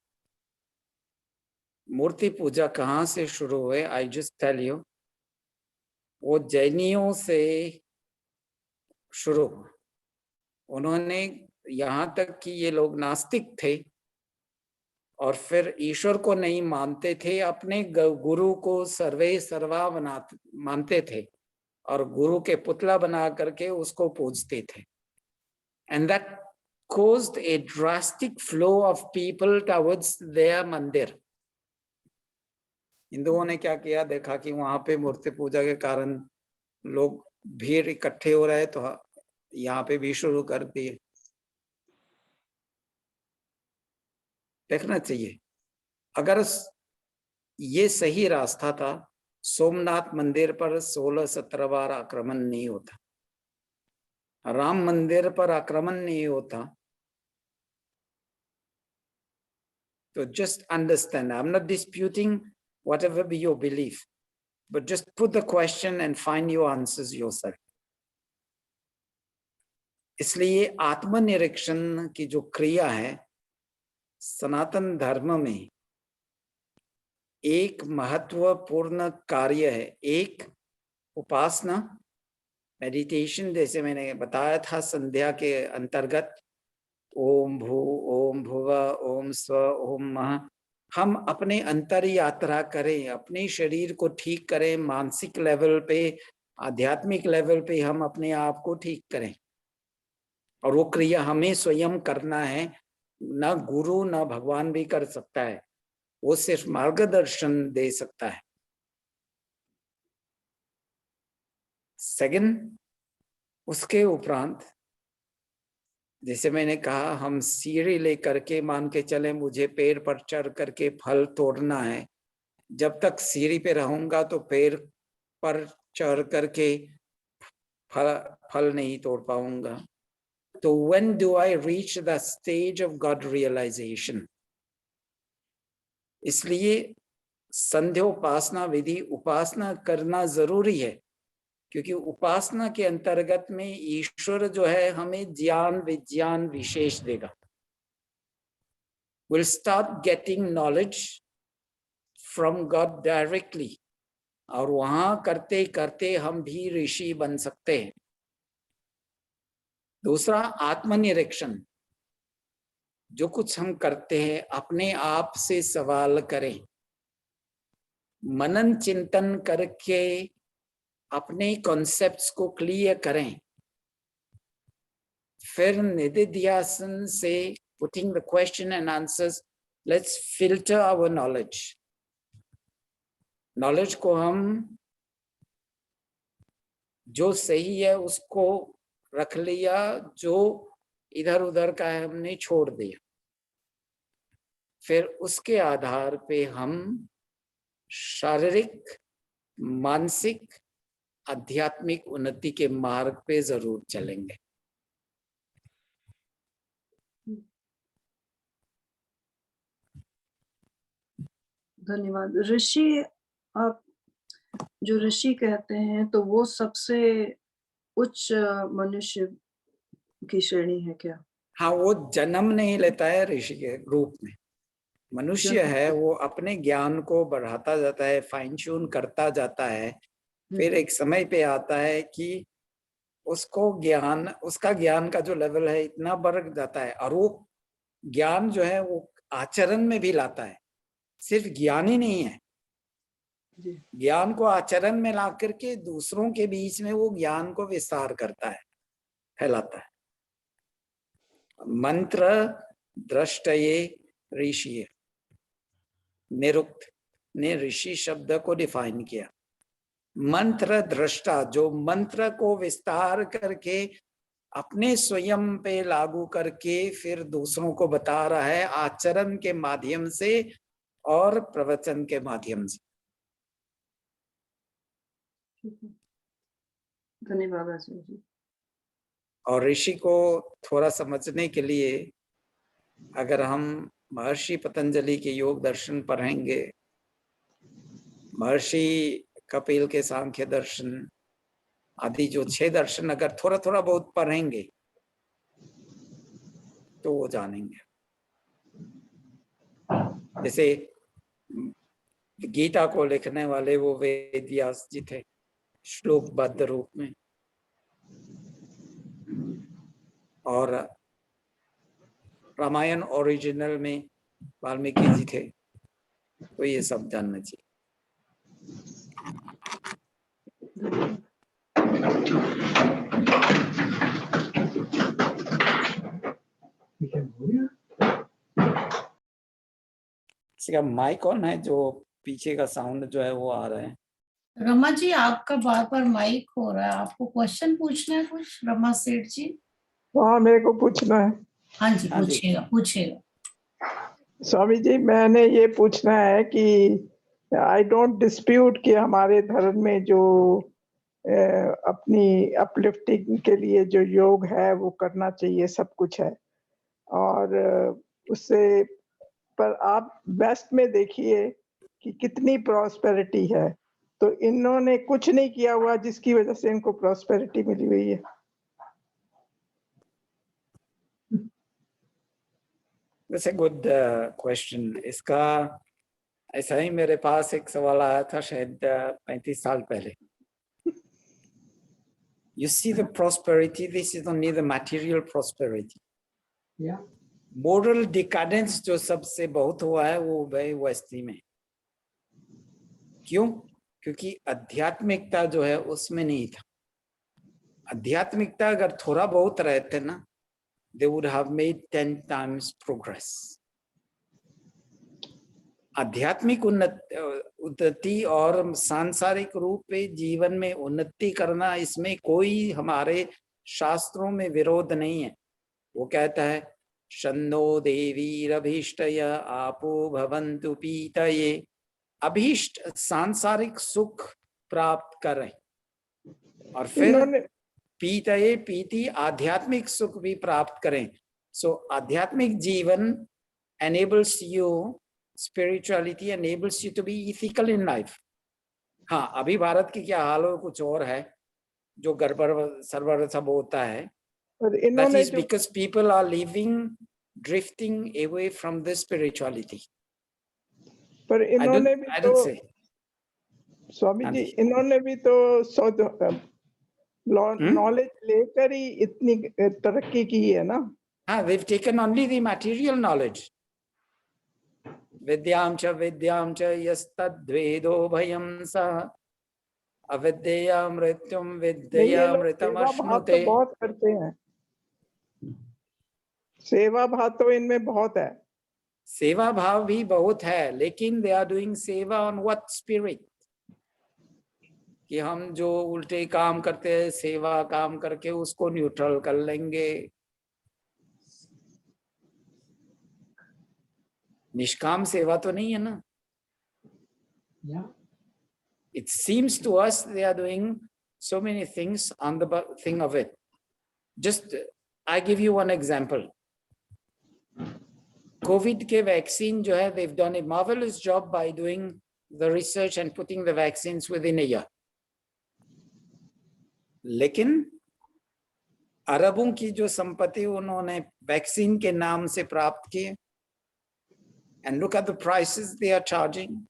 मूर्ति पूजा कहाँ से शुरू हुए? आई जस्ट टेल यू, वो जैनियों से शुरू हुआ। उन्होंने यहाँ तक कि ये लोग नास्तिक थे और फिर ईश्वर को नहीं मानते थे, अपने गुरु को सर्वे सर्वा मानते थे और गुरु के पुतला बना करके उसको पूजते थे। And that caused a drastic flow of people towards their मंदिर। हिंदुओं ने क्या किया, देखा कि वहां पे मूर्ति पूजा के कारण लोग भीड़ इकट्ठे हो रहे तो यहाँ पे भी शुरू कर दिए। देखना चाहिए, अगर ये सही रास्ता था, सोमनाथ मंदिर पर 16-17 बार आक्रमण नहीं होता, राम मंदिर पर आक्रमण नहीं होता। तो just understand, I'm not disputing whatever be your belief, but just put the question and find your answers yourself. इसलिए आत्मनिरीक्षण की जो क्रिया है सनातन धर्म में एक महत्वपूर्ण कार्य है। एक उपासना, मेडिटेशन, जैसे मैंने बताया था संध्या के अंतर्गत, ओम भू ओम भुव ओम स्व ओम महा, हम अपने अंतर यात्रा करें, अपने शरीर को ठीक करें, मानसिक लेवल पे, आध्यात्मिक लेवल पे हम अपने आप को ठीक करें। और वो क्रिया हमें स्वयं करना है, ना गुरु ना भगवान भी कर सकता है, वो सिर्फ मार्गदर्शन दे सकता है। सेकंड, उसके उपरांत जैसे मैंने कहा, हम सीढ़ी लेकर के मान के चले मुझे पेड़ पर चढ़ करके फल तोड़ना है, जब तक सीढ़ी पे रहूंगा तो पेड़ पर चढ़ करके फल नहीं तोड़ पाऊंगा। तो when do I reach the stage of God realization? इसलिए संध्योपासना विधि उपासना करना जरूरी है, क्योंकि उपासना के अंतर्गत में ईश्वर जो है हमें ज्ञान विज्ञान विशेष देगा। We'll start getting knowledge from God directly, और वहां करते करते हम भी ऋषि बन सकते हैं। दूसरा, आत्मनिरीक्षण। जो कुछ हम करते हैं अपने आप से सवाल करें, मनन चिंतन करके अपने कॉन्सेप्ट्स को क्लियर करें, फिर निधिध्यासन से putting the question and answers, let's filter our knowledge. Knowledge को हम जो सही है उसको रख लिया, जो इधर उधर का है हमने छोड़ दिया। फिर उसके आधार पे हम शारीरिक, मानसिक, आध्यात्मिक उन्नति के मार्ग पे जरूर चलेंगे। धन्यवाद। ऋषि, आप जो ऋषि कहते हैं तो वो सबसे उच्च मनुष्य की श्रेणी है क्या? हाँ, वो जन्म नहीं लेता है ऋषि के रूप में। मनुष्य है वो अपने ज्ञान को बढ़ाता जाता है, फाइन ट्यून करता जाता है। फिर एक समय पे आता है कि उसको ज्ञान, उसका ज्ञान का जो लेवल है इतना बढ़ जाता है, और वो ज्ञान जो है वो आचरण में भी लाता है। सिर्फ ज्ञान ही नहीं है, ज्ञान को आचरण में ला करके दूसरों के बीच में वो ज्ञान को विस्तार करता है, फैलाता है। मंत्र दृष्टये ऋषि, निरुक्त ने ऋषि शब्द को डिफाइन किया। मंत्र दृष्टा, जो मंत्र को विस्तार करके अपने स्वयं पे लागू करके फिर दूसरों को बता रहा है आचरण के माध्यम से और प्रवचन के माध्यम से। धन्यवाद आचार्य जी। और ऋषि को थोड़ा समझने के लिए अगर हम महर्षि पतंजलि के योग दर्शन पढ़ेंगे, महर्षि कपिल के सांख्य दर्शन आदि जो 6 दर्शन अगर थोड़ा थोड़ा बहुत पढ़ेंगे तो वो जानेंगे। जैसे गीता को लिखने वाले वो वेद व्यास जी थे, श्लोकबद्ध रूप में, और रामायण ओरिजिनल में वाल्मीकि जी थे। तो ये सब जानना चाहिए। इसका माइक ऑन है, जो पीछे का साउंड जो है वो आ रहा है। रमा जी, आपका बार बार माइक हो रहा है, आपको क्वेश्चन पूछना है कुछ? रमा सेठ जी। हाँ, मेरे को पूछना है। हाँ जी, पूछिएगा पूछिएगा। स्वामी जी, मैंने ये पूछना है कि आई डोंट डिस्प्यूट कि हमारे धर्म में जो अपनी अपलिफ्टिंग के लिए जो योग है वो करना चाहिए, सब कुछ है, और उससे पर आप वेस्ट में देखिए कि कितनी प्रॉस्पेरिटी है। तो इन्होंने कुछ नहीं किया हुआ जिसकी वजह से इनको प्रॉस्पेरिटी मिली हुई है। That's a good question. इसका ऐसा ही मेरे पास एक सवाल आया था शायद 35 साल पहले। You see the prosperity, this is only the material prosperity. Yeah. Moral decadence जो सबसे बहुत हुआ है वो वेस्टी में। क्यों? क्योंकि आध्यात्मिकता जो है उसमें नहीं था। आध्यात्मिकता अगर थोड़ा बहुत रहते ना, they would have made 10 times progress. आध्यात्मिक उन्नति और सांसारिक रूप पे जीवन में उन्नति करना, इसमें कोई हमारे शास्त्रों में विरोध नहीं है। वो कहता है शन्नो देवीरभीष्टय आपो भवन्तु पीतये। अभीष्ट सांसारिक सुख प्राप्त करें, और फिर पीतये पीति आध्यात्मिक सुख भी प्राप्त करें। सो आध्यात्मिक जीवन enables you spirituality enables you to be ethical in life. हाँ, अभी भारत की क्या हाल हो कुछ और है, जो गड़बड़ सरबर सब होता है. पर That इन्होंने is जो because people are living, drifting away from the spirituality. पर इन्होंने भी I तो don't say. स्वामी हाँ जी जी. इन्होंने भी तो नॉलेज लेकर ही इतनी तरक्की की है ना. हाँ, they've taken only the material knowledge. Vidyam cha yastadvedo bhayam sa avidyaya mrityum नहीं, vidyaya ये लोग mritam सेवा भाव तो ashnute. बहुत करते हैं. सेवा भाव तो इनमें बहुत है. सेवा भाव भी बहुत है, लेकिन they are doing सेवा on what spirit? कि हम जो उल्टे काम करते हैं, सेवा काम करके उसको न्यूट्रल कर लेंगे. निष्काम सेवा तो नहीं है ना. It seems to us they are doing so many things on the thing of it. Just I give you one example. COVID के वैक्सीन जो है, they've done a marvelous job by doing the research and putting the vaccines within a year. लेकिन अरबों की जो संपत्ति उन्होंने vaccine के नाम से प्राप्त की, and look at the prices they are charging.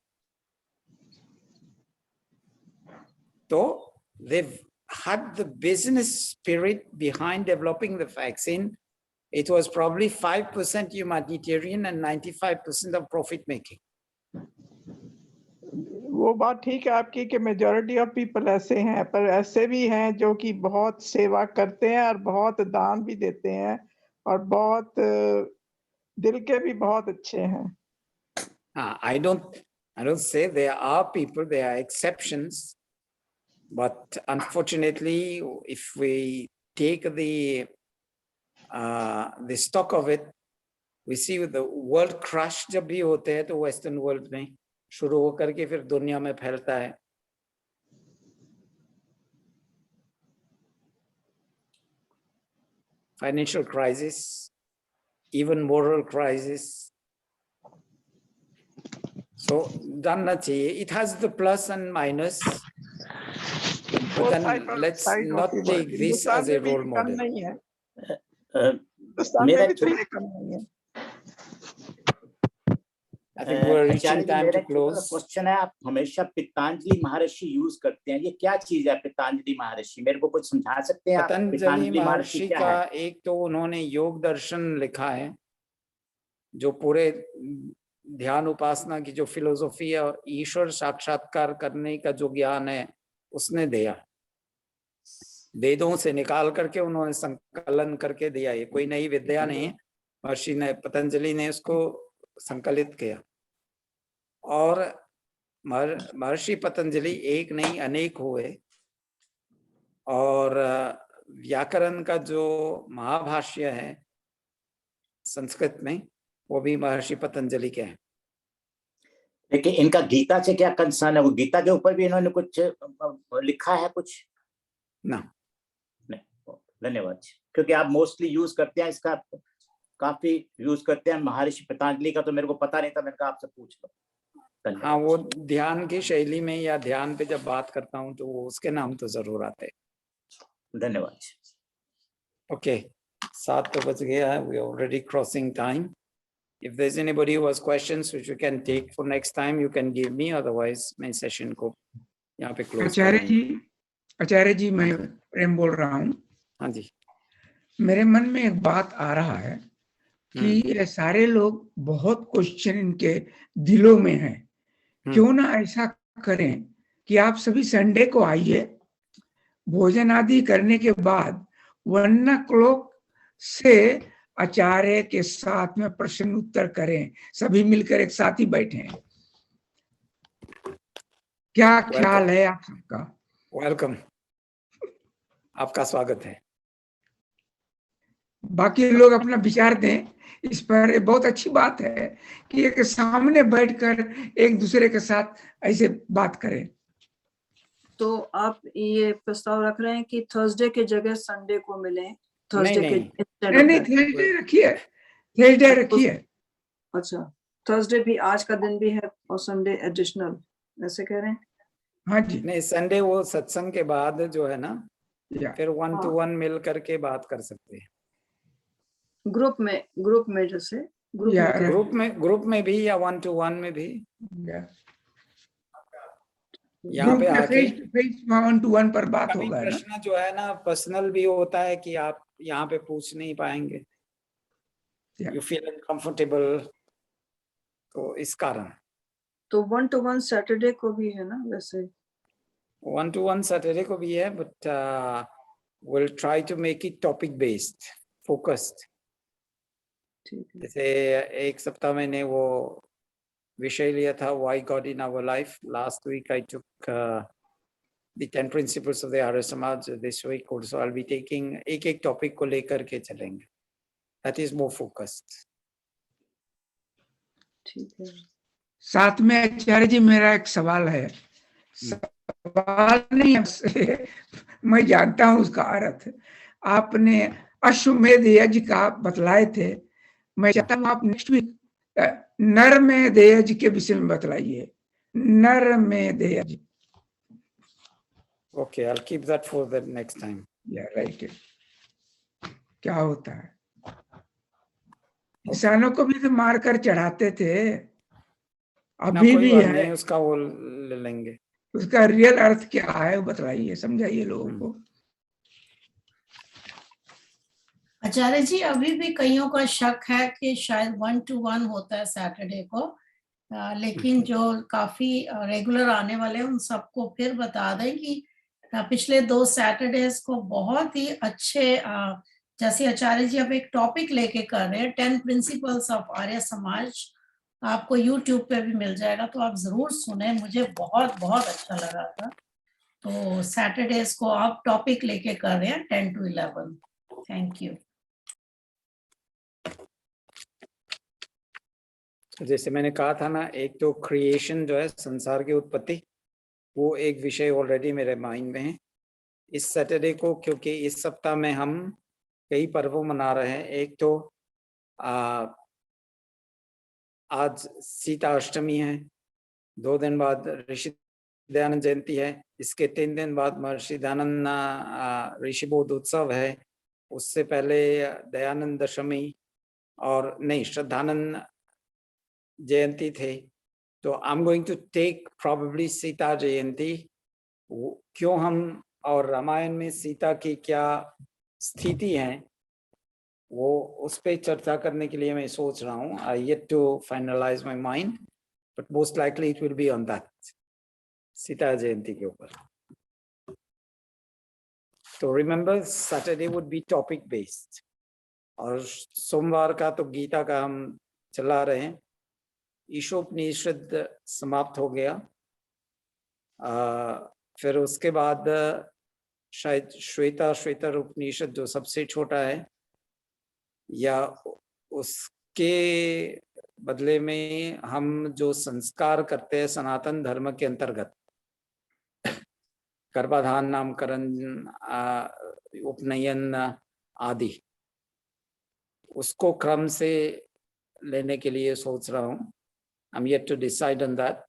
So they've had the business spirit behind developing the vaccine. It was probably 5% humanitarian and 95% of profit making. वो बात ठीक है आपकी कि मेजॉरिटी ऑफ पीपल ऐसे हैं, पर ऐसे भी हैं जो कि बहुत सेवा करते हैं और बहुत दान भी देते हैं और बहुत दिल के भी बहुत अच्छे हैं. I don't say there are people, there are exceptions, but unfortunately, if we take the stock of it, we see the world crush जब भी होते हैं तो Western world में शुरू होकर के फिर दुनिया में फैलता है. Financial crisis, even moral crisis. So जानना चाहिए. It has the plus and minus. But then let's not take this as a role model. नहीं है. मेरा भी तो ये कम नहीं है. I think we're reaching time to close. Question है, आप हमेशा पतंजलि महर्षि यूज करते हैं, ये क्या चीज है पतंजलि महर्षि? मेरे को कुछ समझा सकते हैं? पतंजलि महर्षि का एक तो उन्होंने योग दर्शन लिखा है, जो पूरे ध्यान उपासना की जो फिलोसॉफी है, ईश्वर साक्षात्कार करने का जो ज्ञान है उसने दिया. वेदों से निकाल करके उन्होंने संकलन करके दिया. ये कोई नई विद्या नहीं है, महर्षि ने पतंजलि ने उसको संकलित किया. और महर्षि पतंजलि एक नहीं अनेक हुए. और व्याकरण का जो महाभाष्य है संस्कृत में, वो भी महर्षि पतंजलि के हैं. लेकिन इनका गीता से क्या कंसर्न है? वो गीता के ऊपर भी इन्होंने कुछ लिखा है कुछ? ना. धन्यवाद. क्योंकि आप मोस्टली यूज करते हैं, इसका काफी यूज करते हैं. महर्षि पतंजलि का तो मेरे को पता नहीं था, मैंने कहा आपसे पूछ लो. हाँ, वो ध्यान की शैली में या ध्यान पे जब बात करता हूँ तो वो उसके नाम तो जरूर आते हैं. धन्यवाद. ओके, 7 तो बज गया है. We are already crossing time. If there's anybody who has questions which we can take for next time, you can give me. Otherwise, मैं सेशन को यहाँ पे क्लोज. आचार्य जी, मैं प्रेम बोल रहा हूँ. हाँ जी. मेरे मन में एक बात आ रहा है कि ये सारे लोग, बहुत क्वेश्चन इनके दिलों में है. क्यों ना ऐसा करें कि आप सभी संडे को आइए, भोजन आदि करने के बाद 1 o'clock से आचार्य के साथ में प्रश्न उत्तर करें, सभी मिलकर एक साथ ही बैठे. क्या ख्याल है आप सबका? वेलकम, आपका स्वागत है. बाकी लोग अपना विचार दें इस पर. बहुत अच्छी बात है कि एक सामने बैठकर एक दूसरे के साथ ऐसे बात करें. तो आप ये प्रस्ताव रख रहे हैं कि थर्सडे के जगह संडे को मिलें? थर्सडे के नहीं, थर्सडे रखिए, थर्सडे रखिए. अच्छा, थर्सडे भी आज का दिन भी है और संडे एडिशनल, ऐसे कह रहे हैं? हाँ जी, नहीं, संडे वो सत्संग के बाद जो है ना, या फिर 1 to 1 मिल करके बात कर सकते हैं। ग्रुप में जैसे ग्रुप या में कह- ग्रुप में भी या 1 to 1 में भी या यहाँ ग्रुप पे में आके फेस टू फेस 1-to-1 पर बात कभी होगा ना। प्रश्न जो है ना पर्सनल भी होता है कि आप यहाँ पे पूछ नहीं पाएंगे, Yeah. यू फील अनकंफर्टेबल, तो इस कारण तो 1 to 1 सैटरडे को भी है ना वैसे? 1 to 1 सैटरडे को भी है, but will try to make it topic based, focused. ठीक है। जैसे एक सप्ताह मैंने वो विषय लिया था why God in our life, last week I took the 10 principles of the Arya Samaj. This week also I'll be taking एक टॉपिक को लेकर के चलेंगे, that is more focused. ठीक है। साथ में आचार्य जी मेरा एक सवाल है, सवाल नहीं है, मैं जानता हूं उसका अर्थ। आपने अश्वमेध यज्ञ का बतलाए थे, मैं चाहता हूं आप नेक्स्ट वीक नरमेध यज्ञ के विषय में बतलाइए। नरमेध यज्ञ। Okay, I'll keep that for the next time. या राइट, क्या होता है? इंसानों को भी तो मारकर चढ़ाते थे, ना अभी कोई भी बात है। नहीं, उसका वो ले लेंगे। उसका रियल अर्थ क्या है वो बतलाइए, समझाइए लोगों को। आचार्य जी, अभी भी कईयों का शक है कि शायद 1 to 1 होता है सैटरडे को, लेकिन जो काफी रेगुलर आने वाले हैं उन सबको फिर बता दें कि पिछले 2 सैटरडेज को बहुत ही अच्छे, जैसे आचार्य जी अब एक टॉपिक लेके कर रहे हैं 10 प्रिंसिपल्स ऑफ आर्य समाज, आपको यूट्यूब पे भी मिल जाएगा, तो आप जरूर सुने, मुझे बहुत बहुत अच्छा लगा था। तो सैटरडेज को आप टॉपिक लेके कर रहे हैं 10 to 11। Thank you. जैसे मैंने कहा था ना, एक तो क्रिएशन जो है, संसार की उत्पत्ति, वो एक विषय ऑलरेडी मेरे माइंड में है। इस सैटरडे को, क्योंकि इस सप्ताह में हम कई पर्व मना रहे हैं। एक तो आज सीता अष्टमी है, 2 दिन बाद ऋषि दयानंद जयंती है, इसके 3 दिन बाद महर्षि दयानंद ऋषि बोध उत्सव है, उससे पहले दयानंद दशमी और नहीं श्रद्धानंद जयंती थे। तो I am going to take probably Sita जयंती, क्यों हम और रामायण में सीता की क्या स्थिति है वो उस पर चर्चा करने के लिए मैं सोच रहा हूँ। I yet to finalise my mind, but most likely it will be on that, Sita जयंती के ऊपर। तो remember Saturday would be topic based, और सोमवार का तो गीता का हम चला रहे हैं। ईशोपनिषद समाप्त हो गया, फिर उसके बाद शायद श्वेतर उपनिषद जो सबसे छोटा है, या उसके बदले में हम जो संस्कार करते हैं सनातन धर्म के अंतर्गत, गर्भाधान, नामकरण, उपनयन आदि, उसको क्रम से लेने के लिए सोच रहा हूँ। I'm yet to decide on that.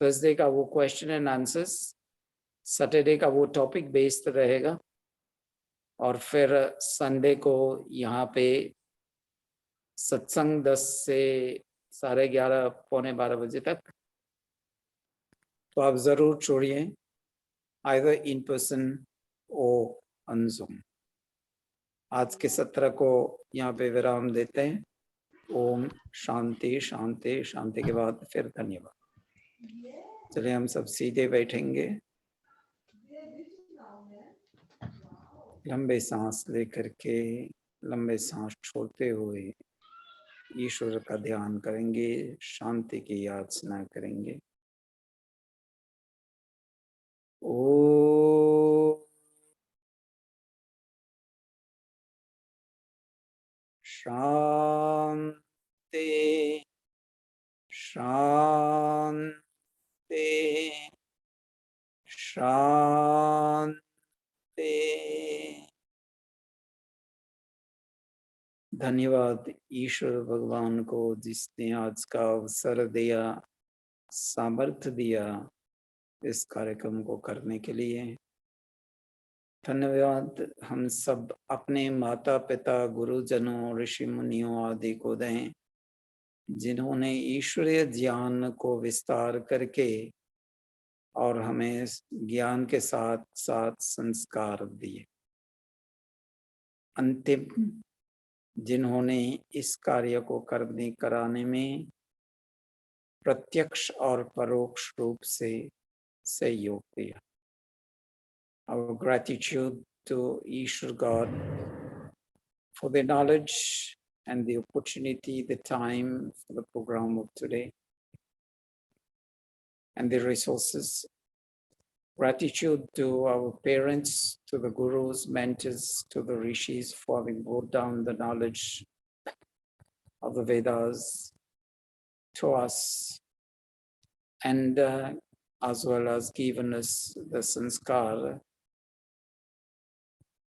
Thursday का वो क्वेश्चन एंड आंसर्स, सैटरडे का वो टॉपिक बेस्ड रहेगा, और फिर संडे को यहाँ पे सत्संग 10 से 11:30 पौने 12 बजे तक। तो आप जरूर छोड़िए, either in person or on Zoom। आज के सत्र को यहाँ पे विराम देते हैं। ओम शांति शांति शांति के बाद फिर धन्यवाद। चलिए हम सब सीधे बैठेंगे, लंबे सांस लेकर के लंबे सांस छोड़ते हुए ईश्वर का ध्यान करेंगे, शांति की याचना करेंगे। ओ शांति शांति शांति। धन्यवाद ईश्वर भगवान को जिसने आज का अवसर दिया, सामर्थ्य दिया इस कार्यक्रम को करने के लिए। धन्यवाद हम सब अपने माता पिता, गुरुजनों, ऋषि मुनियों आदि को दें जिन्होंने ईश्वरीय ज्ञान को विस्तार करके और हमें ज्ञान के साथ साथ संस्कार दिए। अंतिम जिन्होंने इस कार्य को कराने में प्रत्यक्ष और परोक्ष रूप से सहयोग दिया। Our gratitude to Ishwar God for the knowledge and the opportunity, the time for the program of today, and the resources. Gratitude to our parents, to the gurus, mentors, to the rishis for having brought down the knowledge of the Vedas to us, and as well as given us the sanskar.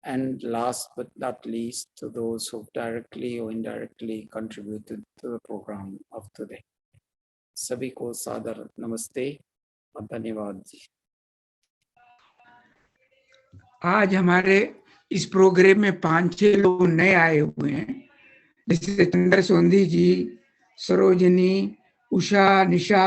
And last but not least, to those who directly or indirectly contributed to the program of today. सभी को सादर नमस्ते और धन्यवाद जी। आज हमारे इस programme में 5-6 लोग नए आए हुए हैं, जैसे चंद्र सोंधी जी, सरोजनी, उषा, निशा,